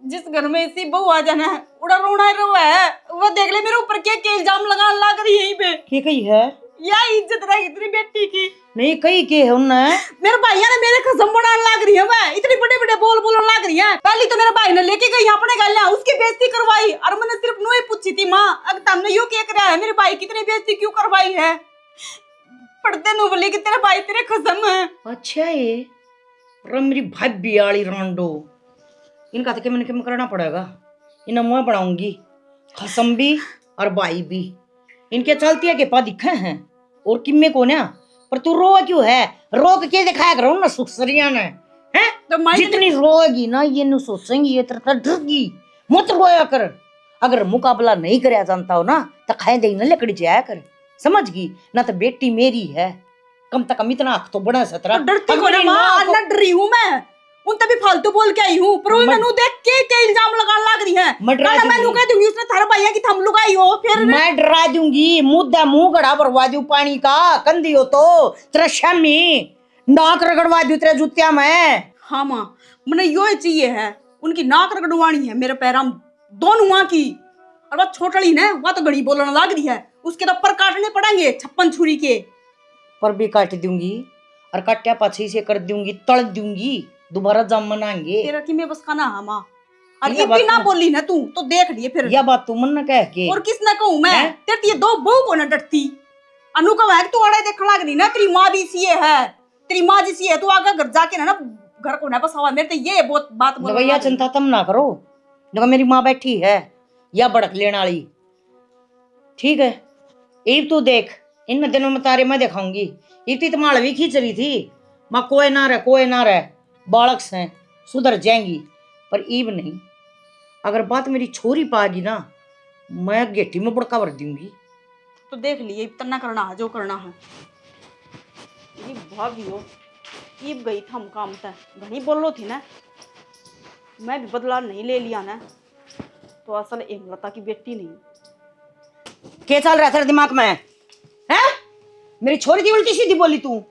जिस घर में इसी बहू आ जाना है उड़ा रोना रो है वो देख ले मेरे ऊपर क्या इल्जाम लगाने लग रही है यहीं पे क्या कही है या इज्जत रहेगी तेरी बेटी की नहीं कही के है उन्ने मेरे भाइया ने मेरे कसम बनाने लग रही है मैं इतनी बड़े बड़े बोल बोलने लग रही है पहले तो मेरे भाई ने लेके गई अपने गलियां उसकी बेइज्जती करवाई और मैंने सिर्फ नु ही पूछी थी माँ अगर तुमने यूं क्या कराया है मेरे भाई कितनी बेइज्जती क्यों करवाई है पढ़ते नु बोले कि तेरे भाई तेरे कसम है अच्छा ये मेरी भाभी आली रांडो इनका तो क्या मैंने करना पड़ेगा इन्हें मैं बनाऊंगी खसम भी और भाई भी इनके चलती है के पा दिखे हैं और किम्मे को ना पर तू रो क्यों है रो के दिखाया करो ना सुखसरिया ने हैं तो माई जितनी रोएगी ना ये नु सोचेंगी ये तरह डरगी मत रोया कर अगर मुकाबला नहीं करया जानता हो ना तो खाए दे ना लकड़ी जाया कर समझ गई ना तो बेटी मेरी है कम से कम इतना हक तो बना सतरा तो डरती को ना माँ, ना डर रही हूँ मैं। उन तभी फालतू बोल के आई हूँ, पर वो ननू देख के इल्जाम लगाने लग रही है। मैं डरा मैं लुका दूंगी, उसने थारा भैया की थम लुकाई हो फिर। मैं डरा दूंगी, मुद्दा मुंह गड़ा भरवा दूं पानी का, कंदी हो तो तेरा शामी नाक रगड़वा दूं तेरे जूतिया में। हाँ माँ, मैंने यो चाहिए है, उनकी नाक रगड़वानी है मेरे पैर दोनों माँ की। और वह छोटड़ी ने वह तो घड़ी बोलने लग रही है, उसके तो पर काटने पड़ेंगे 56 छुरी के। पर भी काट दूंगी और काट्या पाछी से कर दूंगी, तड़ दूंगी, दोबारा जम मनाएंगे। तेरा की मैं बस खाना है माँ। और ये ये बात भी ना तो- बोली ना तू तो देख लिए फिर। यह बात तू मन न कह के। और किसने कहूँ मैं? हैं? तेरी ये दो बहू को ना डरती। अनु का वह तू अड़े देखने लग रही ना, तेरी माँ भी इसी है, तेरी माँ जिसी है, तू आगे घर जाके ना घर को ना बसावा। मेरे तो ये बहुत बात बोल। भैया चिंता तुम ना करो, देखो मेरी माँ बैठी है या भड़क लेने वाली, ठीक है। ईब तू देख, इन दिनों में तारे मैं दिखाऊंगी। ईब तो मालवी खींच रही थी, माँ कोई ना रहे, बालक से सुधर जाएंगी, पर ईब नहीं। अगर बात मेरी छोरी पागी ना, मैं गेटी में बड़का भर दूंगी। तो देख लिए इतना करना है जो करना है। ये भाभी हो, ईब गई था हम काम तय घनी बोलो थी ना, मैं भी बदला नहीं ले लिया ना, तो असल हेमलता की बेटी नहीं। क्या चल रहा है तेरे दिमाग में है? मेरी छोरी की उल्टी सीधी बोली तू,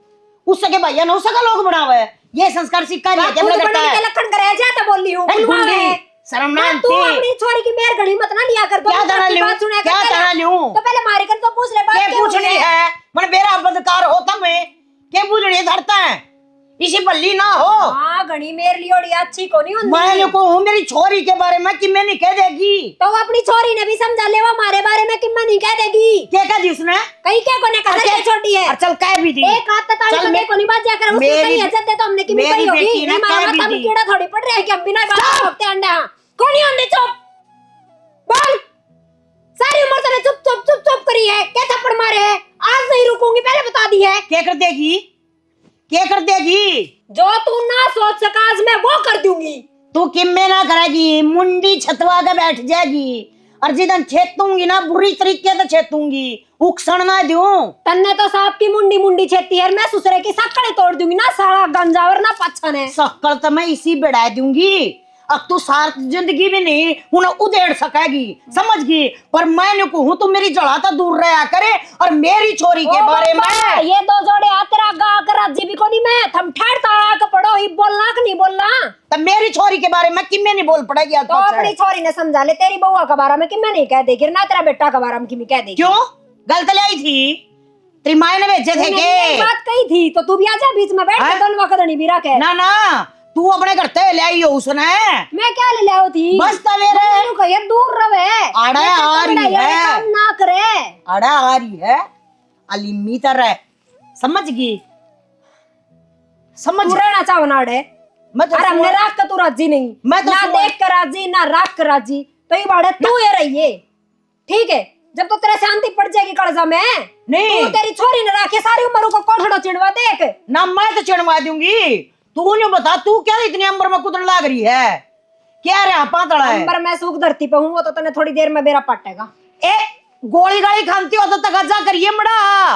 उस सके भैया ने उस सका लोग बनावा है, ये संस्कार सिक्का नहीं है क्या मेरा करता है? लखन करे जाता बोली हूँ शर्म ना तू आती। अपनी छोरी की मेर घड़ी मत ना लिया कर। क्या तरह लूं? क्या तरह लूं? तो पहले मारे कर तो पूछ ले बात क्या क्यों पूछनी है? मन बेरा बदकार होता मैं क्या पूछनी धरता है, इसी बल्ली ना हो। हाँ घड़ी मेर लियोड़ी अच्छी को नहीं होती। मैं को हूँ मेरी छोरी के बारे में कि मैं नहीं कह देगी, तो वो अपनी छोरी ने भी समझा ले, वो हमारे बारे में कि मैं नहीं कह देगी। क्या कह दी उसने? कहीं क्या कोने कहा छोटी है। और चल कह भी दी, एक हाथ ताली चल को देखो नहीं बात जा कर, उसने कहीं इज्जत दे तो हमने कि मैं मेरी कही होगी बेटी ने नहीं मारा कह भी तब दी। कीड़ा थोड़ी पड़ रहा है कि हम बिना बात होते अंडा कौन नहीं होंगे। चुप बोल, सारी उम्र तूने चुप चुप करी है, क्या थप्पड़ मारे है? आज नहीं रुकूंगी, पहले बता दी है। क्या कर देगी, क्या कर देगी? जो तू ना सोच सका आज मैं वो कर दूंगी। तू किम्मे ना करेगी, मुंडी छतवा के बैठ जाएगी, और जिधर छेतूंगी ना बुरी तरीके से छेतूंगी, उकसण ना दूं। तन्ने तो सांप की मुंडी मुंडी छेती है, मैं ससुरे की सक्कड़ी तोड़ दूंगी ना, साला गंजावर ना पच्छन है। सक्कड़ तो मैं इसी बढ़ा दूंगी, अब तू सारी जिंदगी भी नहीं उन्हें उधेड़ सकेगी, समझ गई? पर मैं नहीं कहूँ तो मेरी जड़ा तो दूर रहा करे, और मेरी छोरी के बारे में ये दो जोड़े आतरा गा कर राज्य भी को नहीं मैं थम ठहरता आके पढ़ो ही बोलना कि नहीं बोलना। तब मेरी छोरी के बारे में किम्मे नहीं बोल पड़ेगी आज तो अपनी छोरी ने समझा ले, तेरी बउआ के बारे में कि मैं नहीं कह देगी ना, तेरा बेटा के बारे में कि मैं कह देगी। क्यों गलत ले आई थी? तेरी माँ ने भेजे थे तूने के? ये बात कही थी तो तू भी आजा बीच में बैठ के दोनों वक्त नहीं भी रखे। ना ना, तू अपने घर से ले आई हो उसने, मैं क्या ले लाओ थी? बस तवेरे मैंने कहा दूर रहे, आड़ा आ रही है, काम ना करे। आड़ा आ रही है, अलिमी तरह, समझ गई? समझ तू रहना चाहो ना अड़े, मैं तो अरे हमने राख का तू राजी नहीं, मैं तो ना देख कर राजी ना राख कर राजी, तो ये बाड़े तू ये रहिए, ठीक है? जब तो तेरे शांति पड़ जाएगी कड़जा में, नहीं तू तेरी छोरी ने राखे सारी उम्र को कोठड़ो चिड़वा देख ना, मैं तो चिड़वा दूंगी। तू नहीं बता, तू क्या इतनी अंबर में कुदन लाग रही है? क्या रे पातड़ा है? अंबर में सूख धरती पे हूँ, वो तो तने थोड़ी देर में बेरा पटेगा। ए गोली गाली खाती हो तो तकाजा करिए मड़ा,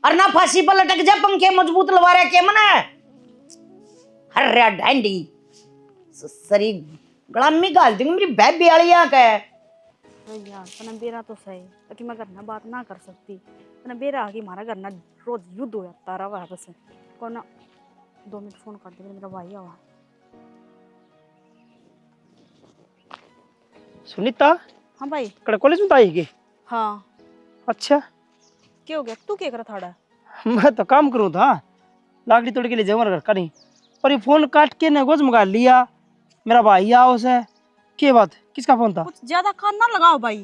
और ना फांसी पर लटक जा, पंखे मजबूत लगा रहे के मने हर्रा ढांडी सरी गलामी गाल दूंगी मेरी बेबी आलिया का। यार तना बेरा तो सही, ताकि मैं घर ना बात ना कर सकती। तना बेरा आगे हमारा घर ना रोज युद्ध हो जाता रहा वह बस। कौन 2 मिनट फोन कर दे, मेरा भाई आवा। सुनीता हाँ भाई। कड़े कॉलेज में आई के? हाँ अच्छा क्या हो गया, तू क्या कर थाड़ा? मैं तो काम करूँ था, लाकड़ी तोड़ के लिए जमर कर करी, पर ये फोन काट के ने गोज मंगा लिया। मेरा भाई आओ से क्या बात, किसका फोन था? कुछ ज्यादा कान ना लगाओ भाई,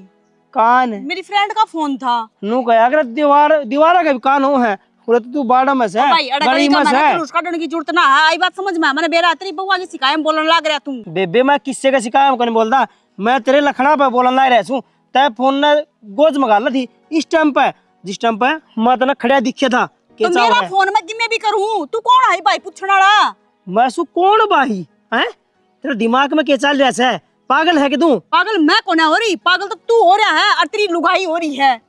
कान है मेरी फ्रेंड का फोन था। नू कहा अगर दीवार का भी कान हो है, पूरा तो तू बाड़ा में से भाई अड़ा गली गली का में मैंने से। जुलूस काटने की जरूरत ना है, आई बात समझ में? मैंने बेरा तेरी बउआ की शिकायत बोलने लग रहा तू। बेबे मैं किससे का शिकायत करने बोलता, मैं तेरे लखना पे बोलन ला रहा हूँ, तय फोन ने गोज मंगा ला थी इस टाइम पे, जिस टाइम पे मैं तना खड़ा दिखे था। तो मेरा फोन मैं किमे भी करूं, तू कौन है भाई पूछने वाला? मैं सु कौन भाई हैं? तेरे दिमाग में क्या चल रहा है? पागल है कि तू? पागल मैं कौन है हो रही? पागल तो तू हो रहा है और तेरी लुगाई हो रही है।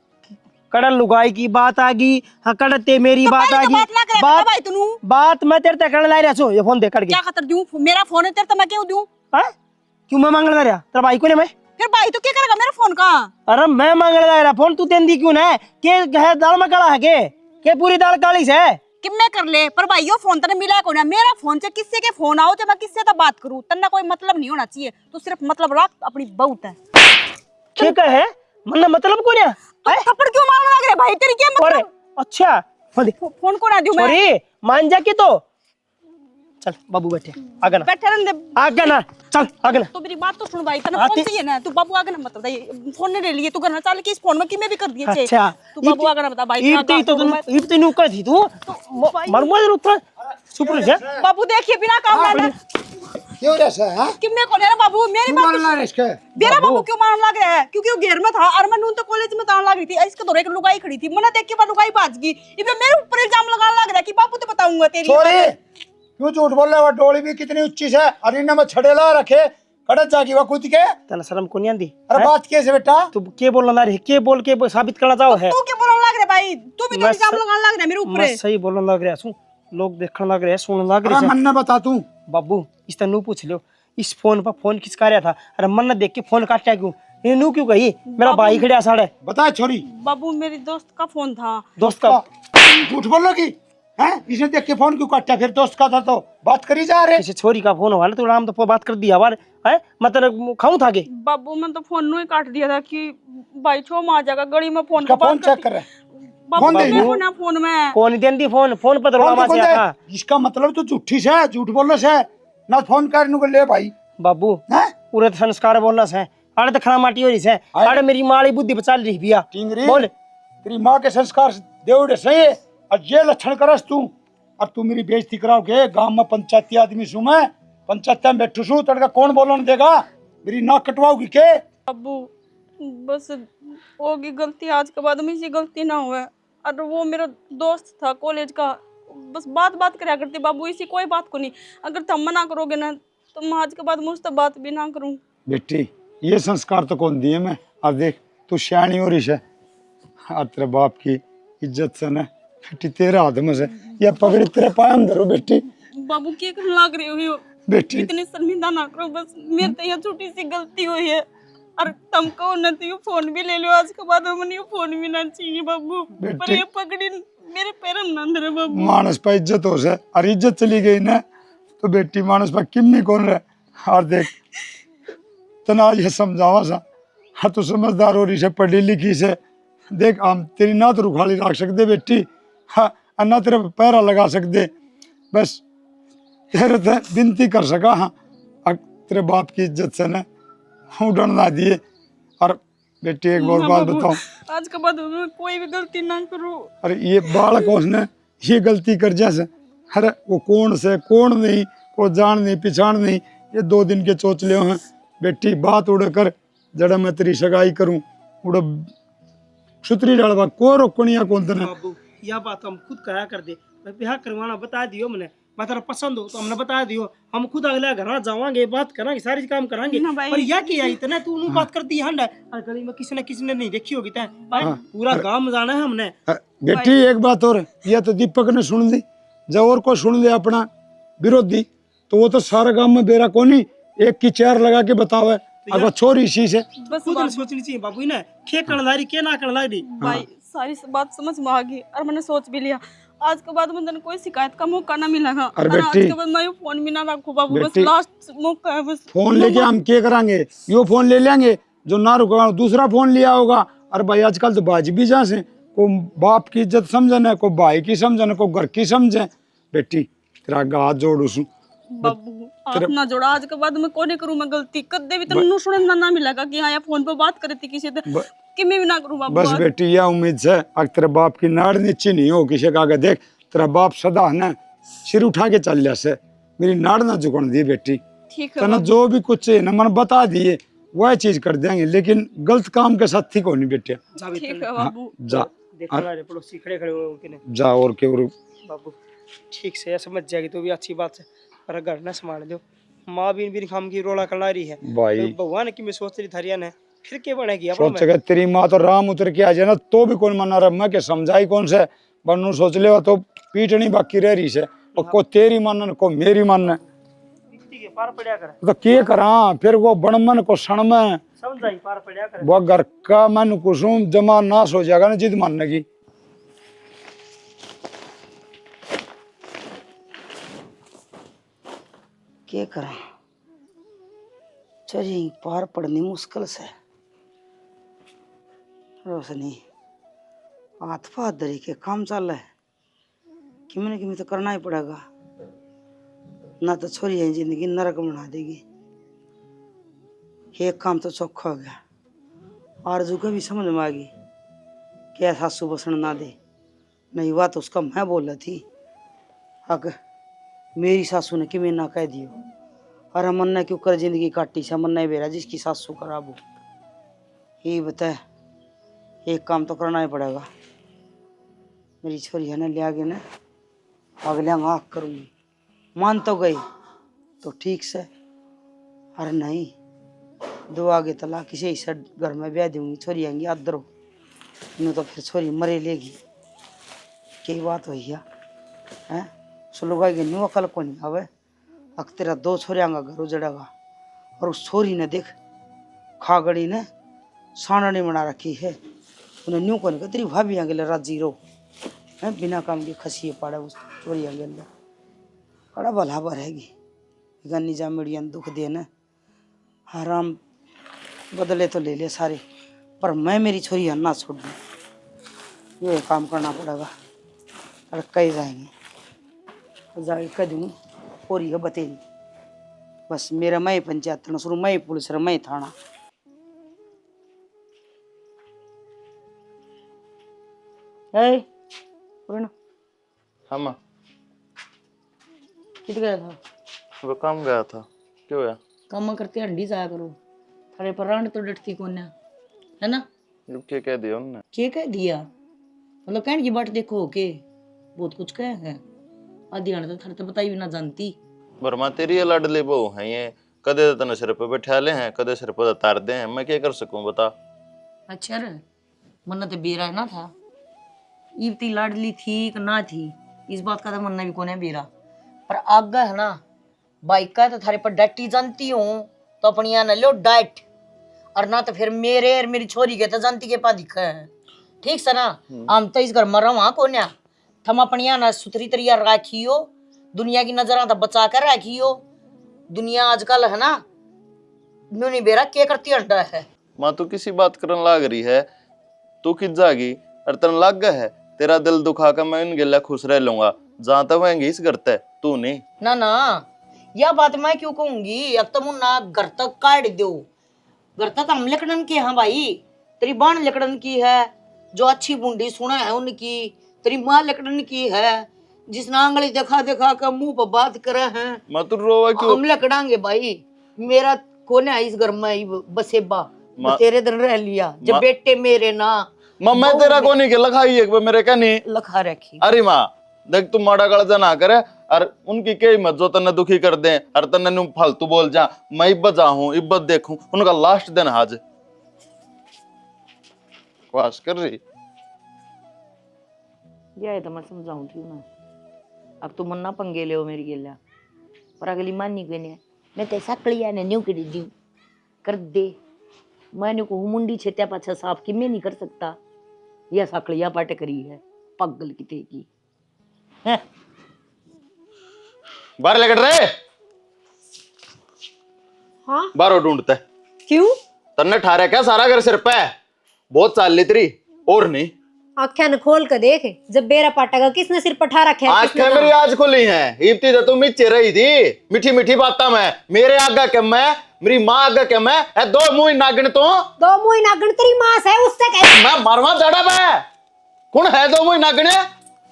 कड़ा लुगाई की बात आ गई, हाँ कड़ा ते मेरी बात आ गई। बात ना करे बात भाई तू बात मैं तेरे तक करने ला रहा छू, ये फोन दे करके। क्या खतर दूं? मेरा फोन है तेरे तो मैं क्यों दूं? हाँ क्यों मैं मांगने ला रहा तेरा भाई को ने मैं? फिर भाई तो क्या करेगा मेरा फोन का? अरे मैं मांगने ला रहा फोन, तू तेंदी क्यों ना के है दाल में काला है के पूरी दाल काली से? कि मैं कर ले पर भाई यो फोन तने मिला को ना, मेरा फोन से किससे के फोन आओ तो मैं किससे तो बात करूं, तन्ना कोई मतलब नहीं होना चाहिए, तू सिर्फ मतलब रख अपनी बहुत है। ठीक है मन मतलब को ना तो थप्पड़ क्यों मारने लग रहे भाई, तेरी क्या अरे मतलब? अच्छा फोन दे। फोन को ना दूं मैं? सॉरी मान जा के तो चल बाबू बैठे आगे ना, बैठे रहने दे। आगे ना चल आगे ना। तो मेरी बात तो सुन भाई, तने फोन चाहिए ना, तू बाबू आगे ना मत बता, ये फोन ने ले लिए तू करना चाल कि इस फोन में की मैं भी कर दिए छे। अच्छा तू बाबू आगे ना बता भाई। इतनी तो इतनी नुकर थी तू मरमो जरूर था सुपर है। बाबू देखिए बिना काम ना क्यों ऐसा है हाँ? कि मैं को ना बाबू मेरी क्यों बात मारना है इसके? मेरा बाबू क्यों मारने लग रहा है? क्योंकि वो घेर में था और मैं नून तो कॉलेज में तान लग रही थी, इसके दौरे एक लुगाई खड़ी थी, मैंने देख के बाद लुगाई भाग गई, इबे मेरे ऊपर इल्जाम लगाने लग रहा है कि बाबू तो बताऊंगा तेरी। छोरी क्यों झूठ बोल रहा है? डोली भी कितनी ऊंची से, अरे इन्हें मैं छड़ेला रखे कड़त जागी वह कूद के। तना शर्म को नहीं आंदी? अरे बात कैसे बेटा? तू के बोलना ना रे, के बोल के साबित करना चाहो है? तू क्या बोलने लग रहा है भाई? तू भी तो मैं इल्जाम लगाने लग रहा है मेरे ऊपर। मैं सही बोलने लग रहा हूं, लोग देखने लग रहे हैं, सुनने लग रहे अरे हैं। मन ने बता तू। बाबू इस तरह नू पूछ लो, इस फोन पर फोन किसका रहा था? अरे मन ने देख के फोन काटा क्यों? ये नू क्यों गई? मेरा भाई खड़ा साढ़े। बता छोरी। बाबू मेरी दोस्त का फोन था। दोस्त का झूठ बोल रही है? इसने देख के फोन क्यों काटा? फिर दोस्त का था तो बात करी जा रहे। किसी छोरी का फोन हुआ ना तो नाम तो बात कर दिया बार है, मतलब खाऊं था के? बाबू मैं तो फोन नु ही काट दिया था कि भाई छो मार जाएगा गली में फोन उसका फोन चेक कर रहा है। बाबू फोन दे। मेरे को ना फोन में कौन देंदी फोन? फोन पर रोला मार था। इसका मतलब तू झूठी से झूठ बोल रहा है ना? फोन करने को ले भाई बाबू हैं? पूरे संस्कार बोलना से अरे तो खरा माटी हो रही है, अरे मेरी माड़ी बुद्धि बचा रही भैया। टिंगरी बोल तेरी माँ के संस्कार देवड़े सही है और ये लक्षण करस तू, और तू मेरी बेइज्जती कराओगे। गांव में पंचायती आदमी सू मैं, पंचायत में बैठू सू, तड़का कौन बोलने देगा? मेरी नाक कटवाओगी के? बाबू बस होगी गलती, आज के बाद मुझसे गलती ना हुए, और वो मेरा दोस्त था कॉलेज का, बस बात बात करा करती बाबू, इसी कोई बात को नहीं, अगर तुम मना करोगे ना तो मैं आज के बाद मुझसे बात भी ना करूं। बेटी ये संस्कार तो कौन दिए मैं? और देख तू सियाणी हो रही है और तेरे बाप की इज्जत से ना बेटी तेरे हाथ में से या पकड़ी तेरे पाया में धरो बेटी। बाबू क्या करने लग रही हो बेटी इतनी शर्मिंदा ना करो, बस मेरे तो यहाँ छोटी सी गलती हुई है, और तुमको न तो ये फोन भी ले लो, आज के बाद मुझे ये फोन भी ना चाहिए बाबू, पर ये पकड़ी मेरे पैर में अंदर है बाबू। मानस पर इज्जत हो से और इज्जत चली गई ना तो बेटी मानस पर किम्मी कौन रहे। और देख तना ये समझावा सा, हाँ तू समझदार हो रही से, पढ़ी लिखी से, देख हम तेरी ना तो रुखाली रख सकते बेटी, हाँ ना तेरे पैरा लगा सकते, बस तेरे ते विनती कर सका। हाँ तेरे बाप की इज्जत से ना उड़न ना दिए। और बेटी एक और बात बताऊं, आज के बाद मैं कोई भी गलती ना करूं। अरे ये बालक उसने ये गलती कर जैसे, अरे वो कौन से कौन नहीं, को जान नहीं पहचान नहीं, ये 2 दिन के चोचले हैं। बेटी बात उड़ कर जड़ा मैं तेरी सगाई करूं उड़ सुतरी डालवा को रोकनिया कौन तने? बाबू यह बात हम खुद कहा कर दे, ब्याह करवाना बता दियो मैंने, मैं तेरा पसंद हो तो हमने बता दियो, हम खुद अगले घर जावांगे, बात करेंगे, सारी काम करांगे। पर यह क्या इतना तू नू बात करती है गली में किसी ने नहीं देखी होगी तैं, पूरा गांव में जाना है हमने। बेटी एक बात और, यह तो दीपक ने सुन ली, जब और को सुन ले अपना विरोधी तो वो तो सारा गांव में बेरा कोनी एक की चेयर लगा के बतावे अगर छोरी इसी से। बस खुद ने सोचनी चाहिए बाबू ने, खे करलारी के ना करलारी। भाई सारी बात समझ में आ गई और मैंने सोच भी लिया, आज के बाद मुझे कोई शिकायत का मौका ना मिलेगा, और आज के बाद मैं ये फोन भी ना रखूं बाबू, बस लास्ट मौका है बस। फोन लेके हम क्या करांगे? यो फोन ले लेंगे जो ना रुका दूसरा फोन लिया होगा। और भाई आजकल तो बाज भी जा से, को बाप की इज्जत समझने, को भाई की समझने, को घर की समझे। बेटी तेरा हाथ जोड़ू सू बाबू, हाथ ना जोड़ा, आज के बाद मैं कोने करूं मैं गलती कदे भी तन्नू सुनना ना मिलेगा कि हाँ या फोन पे बात करे थी किसी से कि मैं भी ना करूं बाबू। बस बेटी यह उम्मीद है अगर तेरे बाप की नाड़ नीचे नहीं हो किसी का आगे, देख तेरा बाप सदा है ना सिर उठा के चल जैसे, मेरी नाड़ ना झुकन दी बेटी। ठीक है तना जो भी कुछ है ना मन बता दिए वह चीज कर देंगे, लेकिन गलत काम के साथ ठीक होनी बेटी। ठीक है बाबू। जा पड़ोसी खड़े खड़े हो जा और के और बाबू ठीक से समझ जाएगी तो भी अच्छी बात है, पर घर ना संभाल दो, माँ भी हम की रोला कर रही है भाई तो भगवान की मैं सोच रही थरिया ने फिर क्या बनेगी अपना सोच के तेरी माँ तो राम उतर के आ जाए ना तो भी कौन मना रहा, मैं के समझाई कौन से बनू सोच ले तो पीटनी बाकी रह रही से, और को तेरी मानन को मेरी मानन इतनी के पार पड़ा कर तो के करा फिर वो बनमन को क्षण में समझ आई पार पड़ा कर। वो घर का मन कुसुम जमा नाश हो जाएगा ना जिद मानने की। क्या करा चरी पार पड़नी मुश्किल से। रोशनी हाथ पाथ धरी के काम चल है, किमें तो करना ही पड़ेगा, ना तो छोरी है जिंदगी नरक बना देगी। एक काम तो चौखा हो गया, आरजू को भी समझ में आ गई क्या सासू बसण ना दे, नहीं हुआ तो उसका मैं बोल रही थी अगर मेरी सासू ने किमें ना कह दियो, अरे मन ने क्यों कर जिंदगी काटी से, मन नहीं बेरा जिसकी सासू खराब हो। ये बता एक काम तो करना ही पड़ेगा, मेरी छोरी है ना ले आगे ना अगले आँख करूँगी, मान तो गई तो ठीक से, अरे नहीं दो आगे तला किसी से घर में ब्याह दूंगी, छोरी आएंगी आदरो नहीं तो फिर छोरी मरे लेगी। कई बात हुई है सुलगा के न्यू अकल को नहीं आवे, अक तेरा दो छोरिया का घर उजड़ेगा, और उस छोरी ने देख खागड़ी ने साननी बना रखी है, उन्हें न्यू को नहीं तेरी भाभी आगे राजी रो है, बिना काम की खसी पाड़ा उस छोरी आगे बड़ा भला रहेगी। गन्नी जा मीडिया दुख दे न आराम बदले तो ले ले सारे, पर मैं मेरी छोरी ना छोड़ दूँ, ये काम करना पड़ेगा। अरे कहीं जाएंगे जाके कह दूँ पूरी है बतेगी, बस मेरा मैं पंचायत शुरू, मैं पुलिस मैं थाना। हाँ माँ कित गया था? वो काम गया था, क्यों है? काम करते हंडी जाया करो, थारे पर रांड तो डटती कौन है ना? क्या कह दिया उन्होंने? क्या कह दिया मतलब कहने की बात देखो के बहुत कुछ कह है, आधी आने तो थारे तो बताई भी ना जानती। बर्मा तेरी लाडली बहू है ये, कदे तने सिर पे बैठा ले हैं, कदे सिर पे तार दे हैं, मैं क्या कर सकूं बता। अच्छा रे मन्ना तो बेरा ना था, इतनी लाडली थी कि ना थी इस बात का तो मन्ना भी कौन है बेरा, पर आगा है ना बाइक का तो थारे पर डटी जानती हूँ तो अपनी यहाँ न लो डाइट, और ना तो फिर मेरे और मेरी छोरी के तो जानती के पा दिखा है, ठीक से ना। हम तो इस घर में रहा कौन है, थम अपनी यहाँ ना सुथरी तरिया राखियो, दुनिया की नजर तो बचा कर राखियो। दुनिया आजकल है ना न्यू नहीं बेरा क्या करती अंडा है। माँ तू किसी बात करन लाग रही है, तू कित जागी और तन लाग गया है, तेरा दिल दुखा कर मैं इन गिला खुश रह लूंगा, जहाँ तक वहेंगी इस घर तक तू नहीं। ना ना यह बात मैं क्यों कहूंगी, अब तो मुन्ना घर तक काट दो, घर तक हम लकड़न की हाँ भाई, तेरी बाण लकड़न की है, जो अच्छी बूंदी सुना है उनकी, तेरी माँ लकड़न की है, जिसने आंगली दिखा दिखा कर मुंह पर बात करे हैं। माँ तू रोवा क्यों? हम लकड़ांगे भाई, मेरा कौन है इस घर में बसेबा, तेरे दिन रह लिया जब बेटे मेरे ना। माँ मैं तेरा को नहीं के लखाई एक मेरे क्या नहीं लखा रखी। अरे माँ देख तू माड़ा गलजा ना करे, और उनकी क्या हिम्मत जो तन्ने दुखी कर दे और तन्ने नु फालतू बोल जा, मैं इब्बत जाऊं इब्बत देखूं, उनका लास्ट दिन आज वास कर रही। यह तो मैं समझाऊं थी ना, अब तो मन्ना पंगे ले मेरी गेला, पर अगली मानी गई मैं तो सकलिया ने न्यू कर दे, मैंने को मुंडी छेत्या पाछा साफ कि मैं नहीं कर सकता, यह सकलिया पाटे करी है पगल की तेगी। बाहर लेकर रहे हाँ बाहर ढूंढते क्यों? तन्ने ठारा क्या सारा घर सिर पे है, बहुत चाल ली तेरी और नहीं। आँखें न खोल कर देख, जब बेरा पाटेगा किसने सिर पठा रखा है? आंखें मेरी आज खुली हैं, इतनी तो तुम मिच्चे रही थी मीठी मीठी बातें में, मेरे आगा के मैं मेरी माँ आगा के मैं है, दो मुंह नागन तो दो मुंह नागन तेरी माँ है उससे कह मैं मरवा जड़ा मैं कौन है दो मुंह नागने?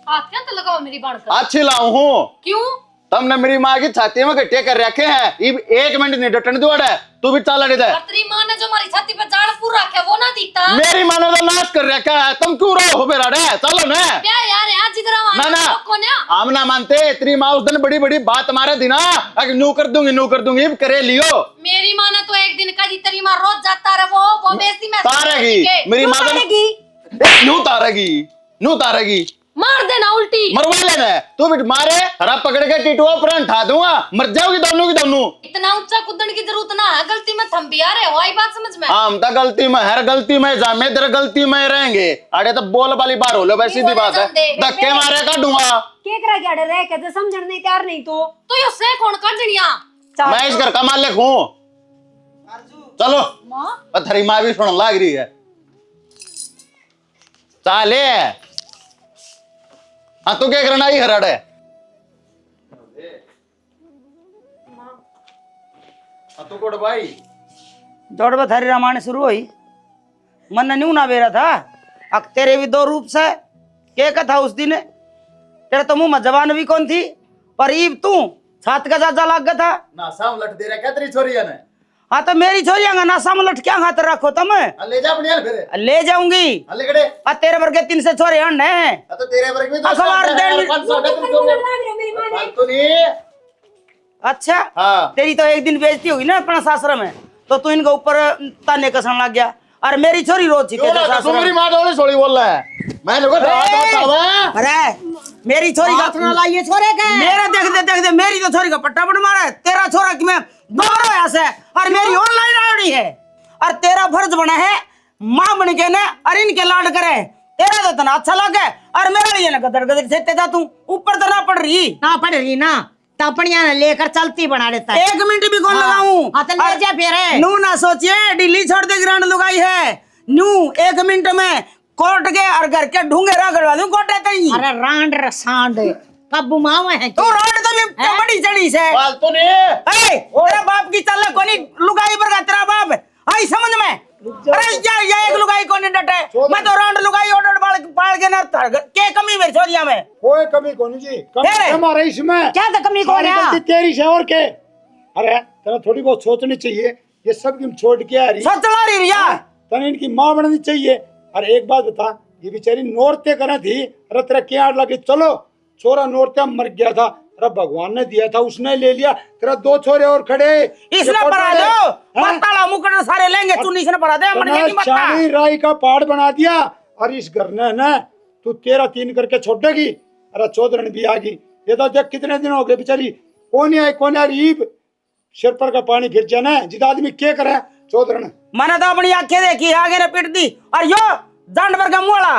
आँखें तो लगाओ मेरी बाण कर। अच्छी लाऊं हूँ क्यों? तुमने मेरी माँ की छाती में गट्टे कर रखे हैं, इब 1 मिनट नहीं डटन दो है, तू भी चाल अड़े और तेरी माँ ने जो हमारी छाती पे जाड़ पूरा रखा वो ना दीता। मेरी माँ ने तो नाश कर रखा है, तुम क्यों रहो हो मेरा रे? चलो ना। क्या यार यहाँ जिधर ना ना हम ना मानते, तेरी माँ उस दिन बड़ी बड़ी बात मारे थी ना, अगर नू कर दूंगी करे लियो। मेरी माँ ने तो एक दिन कहा जी तेरी माँ रोज जाता रहे वो बेइज्जती में तारेगी मेरी माँ नू तारेगी मार देना उल्टी मरवा लेना है, तू भी मारे हरा पकड़ के टिटुआ पर उठा दूंगा, मर जाओगी दोनों की दोनों। इतना ऊंचा कूदने की जरूरत ना है, गलती में थम भी आ रहे हो, आई बात समझ में। हम तो गलती में हर गलती में जामे तेरे गलती में रहेंगे, अरे तो बोल वाली बार हो लो, वैसी सी बात है, धक्के मारे काटूंगा। के करा क्या डर है कहते समझण नहीं तैयार नहीं तो यो से कौन काटनिया मैं इस घर का मालिक हूँ। चलो थारी माँ भी सुन लाग रही है, चाले हाँ तू क्या करना ही हराड़ है? हाँ तू कोड भाई दौड़ में थारी रामायण शुरू हुई, मन न्यू ना बेरा था। अक तेरे भी 2 रूप से के कथा उस दिन तेरे तो मुंह में जबान भी कौन थी, पर ईब तू छात का जाजा लाग गया था ना साम लट दे रहा क्या तेरी छोरी ने? हाँ तो मेरी छोरियां का नासा में लट क्या खातर रखो तुम? ले जा अपनी फिर ले जाऊंगी। ले तेरे वर्ग के 3 से छोरे हन है तो तेरे वर्ग में तो अखबार अच्छा हाँ। तेरी तो एक दिन बेइज्जती होगी ना अपना सासरा में, तो तू इनके ऊपर ताने कसन लग गया। और मेरी छोरी रोज छिके मेरी माँ थोड़ी सोड़ी बोल रहा है, मैं अरे मेरी छोरी का लाइए छोरे का मेरा देख दे मेरी तो छोरी का पट्टा पट मारा है, तेरा छोरा कि मैं दोबारा ऐसे और मेरी ऑनलाइन आईडी है, और तेरा फर्ज बना है माँ बन के ना और इनके लाड करे। तेरा तो तना अच्छा लगे और मेरा लिए ना गदर गदर से जा, तू ऊपर तो ना पड़ रही ना तपनिया लेकर चलती बना देता है। 1 मिनट भी कौन लगाऊं? नू ना सोचिए दिल्ली छोड़ दे ग्रांड लुगाई है नू 1 मिनट में कोर्ट के और घर के ढूंगे रगड़वा दूं कोर्ट कहीं। अरे रांड रसांड कब बुमावे है तू रांड तो भी बड़ी चढ़ी से फालतू नहीं ए तेरा बाप की चल कोनी लुगाई पर का तेरा बाप आई समझ में? अरे ये एक लुगाई कोनी डटे, मैं तो रांड लुगाई ऑर्डर पाल के ना के कमी मेरी छोरिया में कोई कमी कोनी जी, कमी हमारे इसमें क्या था कमी कौन है? तेरी से और के। अरे तेरा थोड़ी बहुत सोचनी चाहिए, ये सब की छोड़ के आ रही सोचला रही रिया तने इनकी माँ बननी चाहिए। अरे एक बात बता, ये बेचारी नौरते करा थी, अरे तेरा क्या लगे? चलो छोरा नौरते मर गया था, अरे भगवान ने दिया था उसने ले लिया, तेरा 2 छोरे और खड़े इसने पढ़ा दो मताला मुकुट सारे लेंगे, तू इसने पढ़ा दे मर गया मत चाली राई का पहाड़ बना दिया और इस घर ने ना तू 13-3 करके छोड़ेगी। अरे चौधरी भी आ गई, ये तो देख कितने दिन हो गए बेचारी कौन आई कौन ईब सिर पर का पानी फिर जाना जिद आदमी क्या करे चौधरी ने। मैंने तो अपनी आंखें देखी आगे ने पीट दी और यो जानवर का मुआला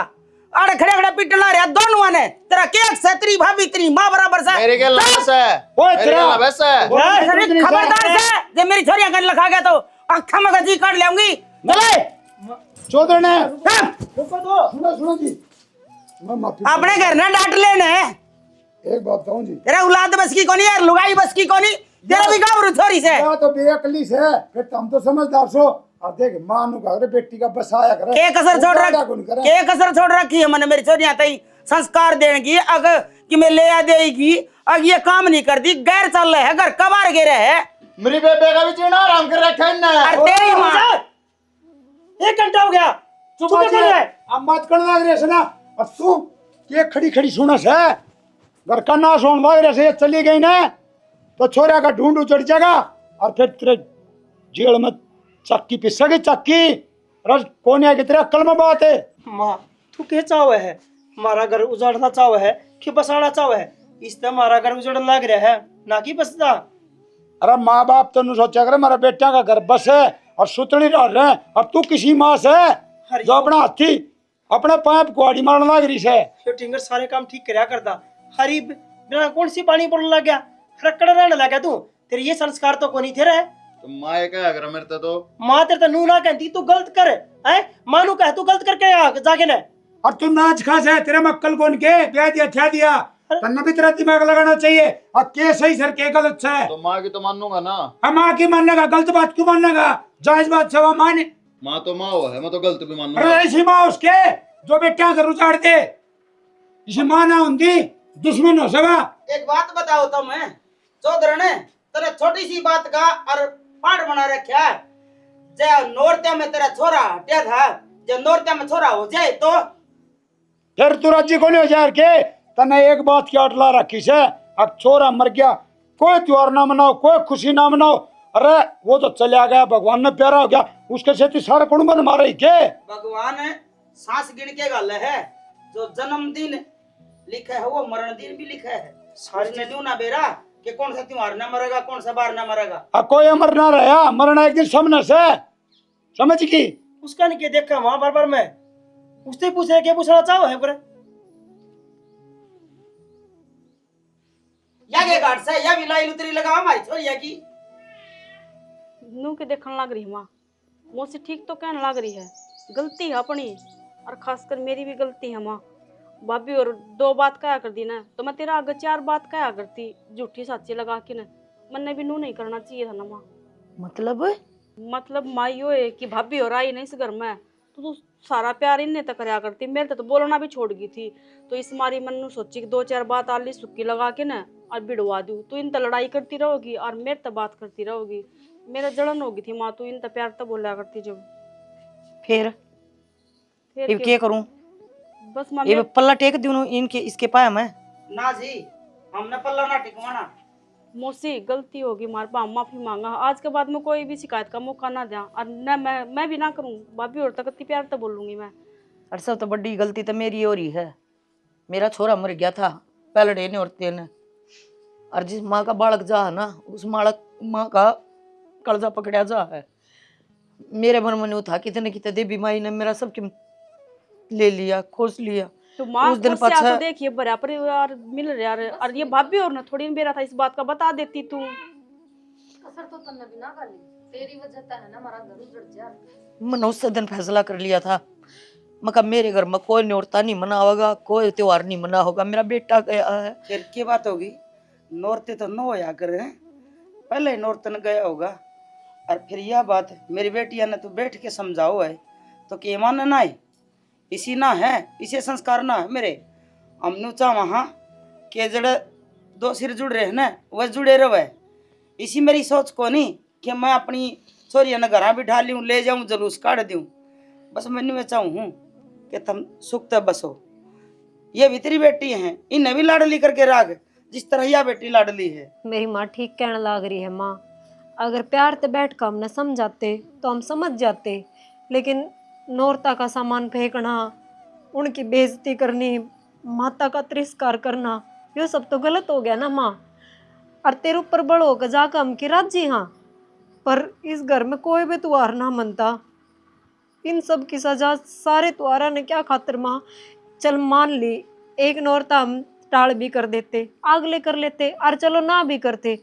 अरे खड़े खड़े पीटना रहा दोनों ने तेरा केक से तेरी भाभी तेरी माँ बराबर से मेरे के लबस है, ओए मेरे के लबस है। खबरदार से जे मेरी छोरियां का लिखा गया तो अखा में गजी काट लेऊंगी। चले चौधरी ने सुनो जी, मैं माफी अपने घर ना डांट लेने एक बात बताऊं जी, तेरा औलाद बस की कोनी यार लुगाई बस की कोनी तेरा भी गावरू छोरी से या तो बेअकली से फिर हम तो समझदार सो। और देख मां नु घर बेटी का बस आया करे के कसर छोड़ रखी है मैंने मेरी छोरियां तई संस्कार देने की अगर कि मैं ले आ देगी अब ये काम नहीं करती गैर चल रहे है घर कबार गिरे है मेरी बेबे का भी जीना आराम कर रखा है ना। और तेरी माँ 1 घंटा हो गया चुप कर रहे अब बात करने लग रहे ना, और तू ये खड़ी खड़ी सुनस है घर का ना सोन लग रहे से चली गई ना तो छोरा का ढूंढ उचड़ जाएगा और फिर तेरे जेल में चक्की पिसेगी चक्की। रज कौन है कि तेरा अक्ल में बात है? माँ तू क्या चावे है? हमारा घर उजाड़ना चावे है कि बसाना चावे है? इससे हमारा घर उजड़ लग रहा है ना कि बसता। अरे माँ बाप तो सोचा करे मेरा बेटा का घर बस है और सुतड़ी रह रहे हैं, और तू किसी माँ से जो अपना हाथी अपने पाइप कुआड़ी मारने लग रही है। ये टिंगर सारे काम ठीक करया करता, हरी बिना कौन सी पानी पड़ने लग गया, रकड़ रहने लगा तू। तेरे ये संस्कार तो कोनी थे रे। तो माँ ये क्या अगर मेरे तो माँ तेरे तो नू ना कहती तू गलत कर है, माँ नू कह तू गलत करके आ जाके ने। और तू नाच खास है तेरे मक्कल कौन के ब्याह दिया क्या दिया, तन्ना भी तेरा दिमाग लगाना चाहिए। और के सही सर के गलत है तो माँ की तो मानूंगा ना। हम माँ की मानेगा, गलत बात क्यों मानेगा? जायज बात से वो माने। माँ तो माँ है, मैं तो गलत भी अरे मानूंगा। ऐसी माँ उसके जो बेटा घर उजाड़ दे, इसी माँ ना होंगी दुश्मन हो सगा। एक बात बताओ तो मैं चौधरी ने तेरे छोटी सी बात का और पाठ बना रखा है। जय नौरत्या में तेरा छोरा हटिया था, जब नौरत्या में छोरा हो जाए तो फिर तू राजी को नहीं हो जाए के तने एक बात की अटला रखी से, अब छोरा मर गया कोई त्योहार ना मनाओ, कोई खुशी ना मनाओ। अरे वो तो चला गया, भगवान ने प्यारा हो गया, उसके से सारा कुटुंब मारे के। भगवान सांस गिन के गल है, जो जन्मदिन लिखा है वो मरण दिन भी लिखा है। उसने न्यू ना बेरा कि कौन सा त्योहार ना मरेगा, कौन सा बार ना मरेगा। अब कोई अमर ना रहा, मरना एक दिन सामने से, समझ की। उसका नहीं के देखा वहां बार बार मैं उससे पूछ रहे, क्या पूछना चाहो है पर या के घाट से या भी लाई लुतरी लगा हमारी छोरिया की। नू के देखने लग रही माँ, मुझसे ठीक तो कहने लग रही है, गलती है अपनी, और खासकर मेरी भी गलती है माँ। भाभी और दो बात कहा कर दी ना, तो मैं तेरा आगे चार बात कहा करती, झूठी साची लगा के ना। मैंने भी नू नहीं करना चाहिए था ना माँ। मतलब माँ यो है कि भाभी और आई नहीं इस घर में, तो सारा प्यार इन्हें तक करया करती, मेरे तो बोलना भी छोड़ गई थी। तो इस मारी मन नू सोची कि दो चार बात आली सुक्की लगा के ना और बिड़वा दूँ, तो इन तो लड़ाई करती रहोगी और मेरे तो बात करती रहोगी। मेरा जलन होगी थी माँ, तू इन तो प्यार तो बोला करती जब। फिर फिर क्या करूं? बस माँ ये पल्ला टेक दूं इनके इसके पाया मैं। ना जी, हमने पल्ला ना टिकवाना। मुझसे गलती होगी मार पा, माफी मांगा। आज के बाद में कोई भी शिकायत का मौका ना दें, और न मैं भी ना करूं। भाभी और तक प्यार तो बोलूंगी मैं। और सब तो बड़ी गलती तो मेरी हो रही है। मेरा छोरा मर गया था पहले ने औरतें ने, और जिस माँ का बालक जा है ना, उस माँ का कलजा पकड़ा जा है। मेरे मन में था कितने कितने देवी माई ने मेरा सब ले लिया, खोज लिया। तो माँ उस दिन खुद से पाछा- आके देखिए बड़ा परिवार मिल रहा है, और ये भाभी और ना थोड़ी बेरा था इस बात का बता देती तू। असर तो तन्ने भी ना गाली, तेरी वजह से है ना हमारा घर उजड़ जा। मैंने उस दिन फैसला कर लिया था, मैं कहा मेरे घर में कोई न्योता नहीं मना होगा, कोई त्योहार नहीं मना होगा। मेरा बेटा गया है। फिर की बात होगी, नौरते तो नो होया करे, पहले ही नौरतन गया होगा। और फिर यह बात मेरी बेटिया ने तो बैठ के समझाओ है, तो कि मान ना है इसी ना है, इसे संस्कार ना है मेरे। हमने चाह वहाँ के जड़े दो सिर जुड़ रहे हैं ना, वह जुड़े रहे। इसी मेरी सोच को नहीं कि मैं अपनी छोरिया ने घर बिठा लूँ, ले जाऊँ, जलूस काट दूँ। बस मैंने मैं चाहूँ कि तुम सुख तब बसो। ये भी तेरी बेटी हैं, इन्हें भी लाडली करके राख, जिस तरह यह बेटी लाडली है। मेरी माँ ठीक कहने लग रही है माँ। अगर प्यार से बैठ कर हमने समझाते तो हम समझ जाते, लेकिन नौरता का सामान फेंकना, उनकी बेइज्जती करनी, माता का तिरस्कार करना, ये सब तो गलत हो गया ना माँ। और तेरे ऊपर बड़ो का जाकर हम की राजी हाँ, पर इस घर में कोई भी त्योहार ना मनता। इन सब की सजा सारे त्योहारा ने क्या खातिर माँ। चल मान ली एक नौरता हम टाल भी कर देते, आगले कर लेते, और चलो ना भी करते,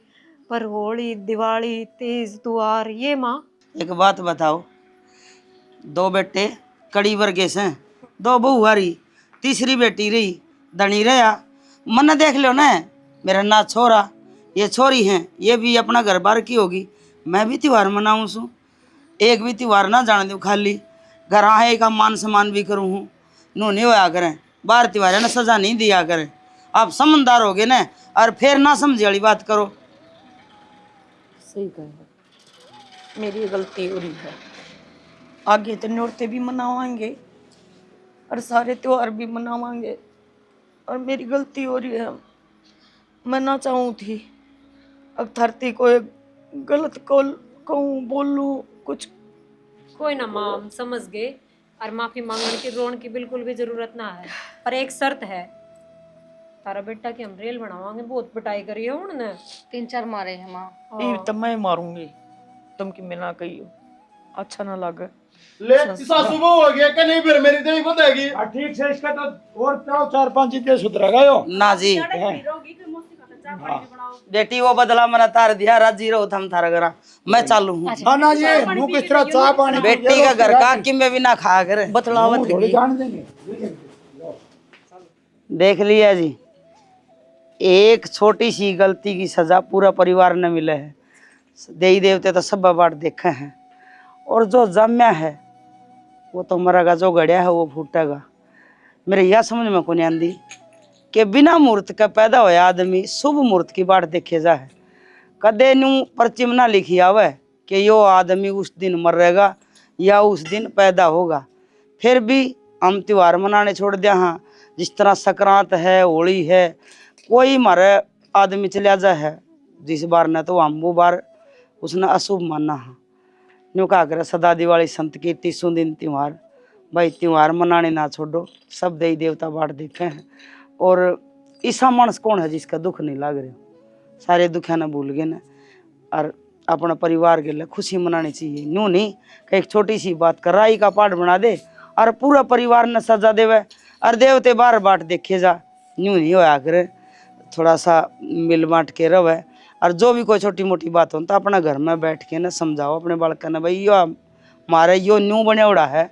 पर होली, दिवाली, तीज, त्योहार ये माँ। एक बात बताओ, दो बेटे कड़ी वर्गे से, दो बहू आ रही, तीसरी बेटी रही, धनी रहा। मन देख लो ना, मेरा ना छोरा, ये छोरी हैं, ये भी अपना घर बार की होगी। मैं भी त्योहार मनाऊँ सू, एक भी त्योहार ना जाने दूँ खाली। घर आए का मान सम्मान भी करूँ हूँ, नू नहीं होया करें। बाहर त्योहार ने सजा नहीं दिया करें। आप समझदार हो गए ना, और फिर ना समझे वाली बात करो। सही कहा, मेरी गलती हो रही है। आगे तो नौरते भी मनावाएंगे और सारे त्योहार भी मनावाएंगे, और मेरी गलती हो रही है। मैं ना चाहूँ थी अब धरती को गलत कहूँ, बोलूँ कुछ। कोई ना माँ, हम समझ गए, और माफी मांगने की रोन की बिल्कुल भी जरूरत ना है। पर एक शर्त है, तारा बेटा की हम रेल बनावांगे। बहुत पिटाई करी है उन्होंने, 3-4 मारे हैं माँ। ये तो मैं मारूंगी, तुम कि मैं ना कही हो, अच्छा ना लगे। ले सासू बहू हो गया कि नहीं, फिर मेरी तो ही बताएगी। ठीक से इसका तो और प्याओ 4-5 चीजें सुधर गए हो ना जी, बेटी वो बदला मना तार दिया, राजी रहो थम थारा घर। मैं चालू हूँ। हाँ ना जी, मुँह किस तरह चाय पानी बेटी का घर का कि मैं भी ना खा कर बतलावत थोड़ी की। जान देंगे। देख लिया जी, एक छोटी सी गलती की सजा पूरा परिवार ने मिले है। देवी देवते तो सब बार देखे हैं, और जो जम्या है वो तो मरेगा, जो गड़िया है वो फूटेगा। मेरे यह समझ में को नहीं आंदी कि बिना मुहूर्त का पैदा होया आदमी शुभ मुहूर्त की बाट देखे जा है। कदे नू पर्ची में ना लिखी आवे कि यो आदमी उस दिन मरेगा या उस दिन पैदा होगा। फिर भी हम त्योहार मनाने छोड़ दिया। हाँ, जिस तरह संक्रांत है, होली है, कोई मारे आदमी चलिया जा है जिस बार न तो हम वो बार उसने अशुभ माना है। न्यू कहा करे सदा दिवाली संत की 30 दिन त्योहार। भाई त्योहार मनाने ना छोड़ो, सब देवी देवता बाट देखे हैं। और ऐसा मानस कौन है जिसका दुख नहीं लाग रहा? सारे दुखिया ने भूल गए न और अपना परिवार के लिए खुशी मनानी चाहिए। न्यू नहीं कि एक छोटी सी बात कर राई का पाठ बना दे और पूरा परिवार ने सजा देवे और देवते बार बाट देखे जा। न्यू नहीं होया करे, थोड़ा सा मिल बांट के रहे। और जो भी कोई छोटी मोटी बात हो तो अपना घर में बैठ के ना समझाओ अपने बालक ने, भाई यो हमारे यो न्यू बने उड़ा है,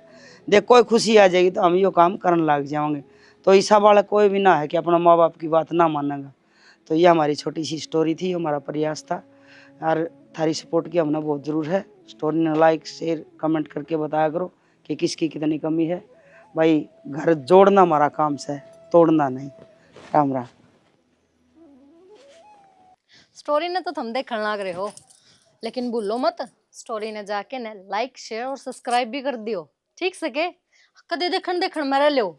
देख कोई खुशी आ जाएगी तो हम यो काम करने लग जाएंगे। तो ऐसा बालक कोई भी ना है कि अपना माँ बाप की बात ना मानेगा। तो ये हमारी छोटी सी स्टोरी थी, हमारा प्रयास था और थारी सपोर्ट की हमने बहुत ज़रूर है। स्टोरी ने लाइक शेयर कमेंट करके बताया करो कि किसकी कितनी कमी है। भाई घर जोड़ना हमारा काम से, तोड़ना नहीं। राम राम। स्टोरी ने तो तुम देखने लग रहे हो, लेकिन भूलो मत स्टोरी ने जाके ने लाइक शेयर और सब्सक्राइब भी कर दियो। ठीक सके कदे देखन देखन में रह लो।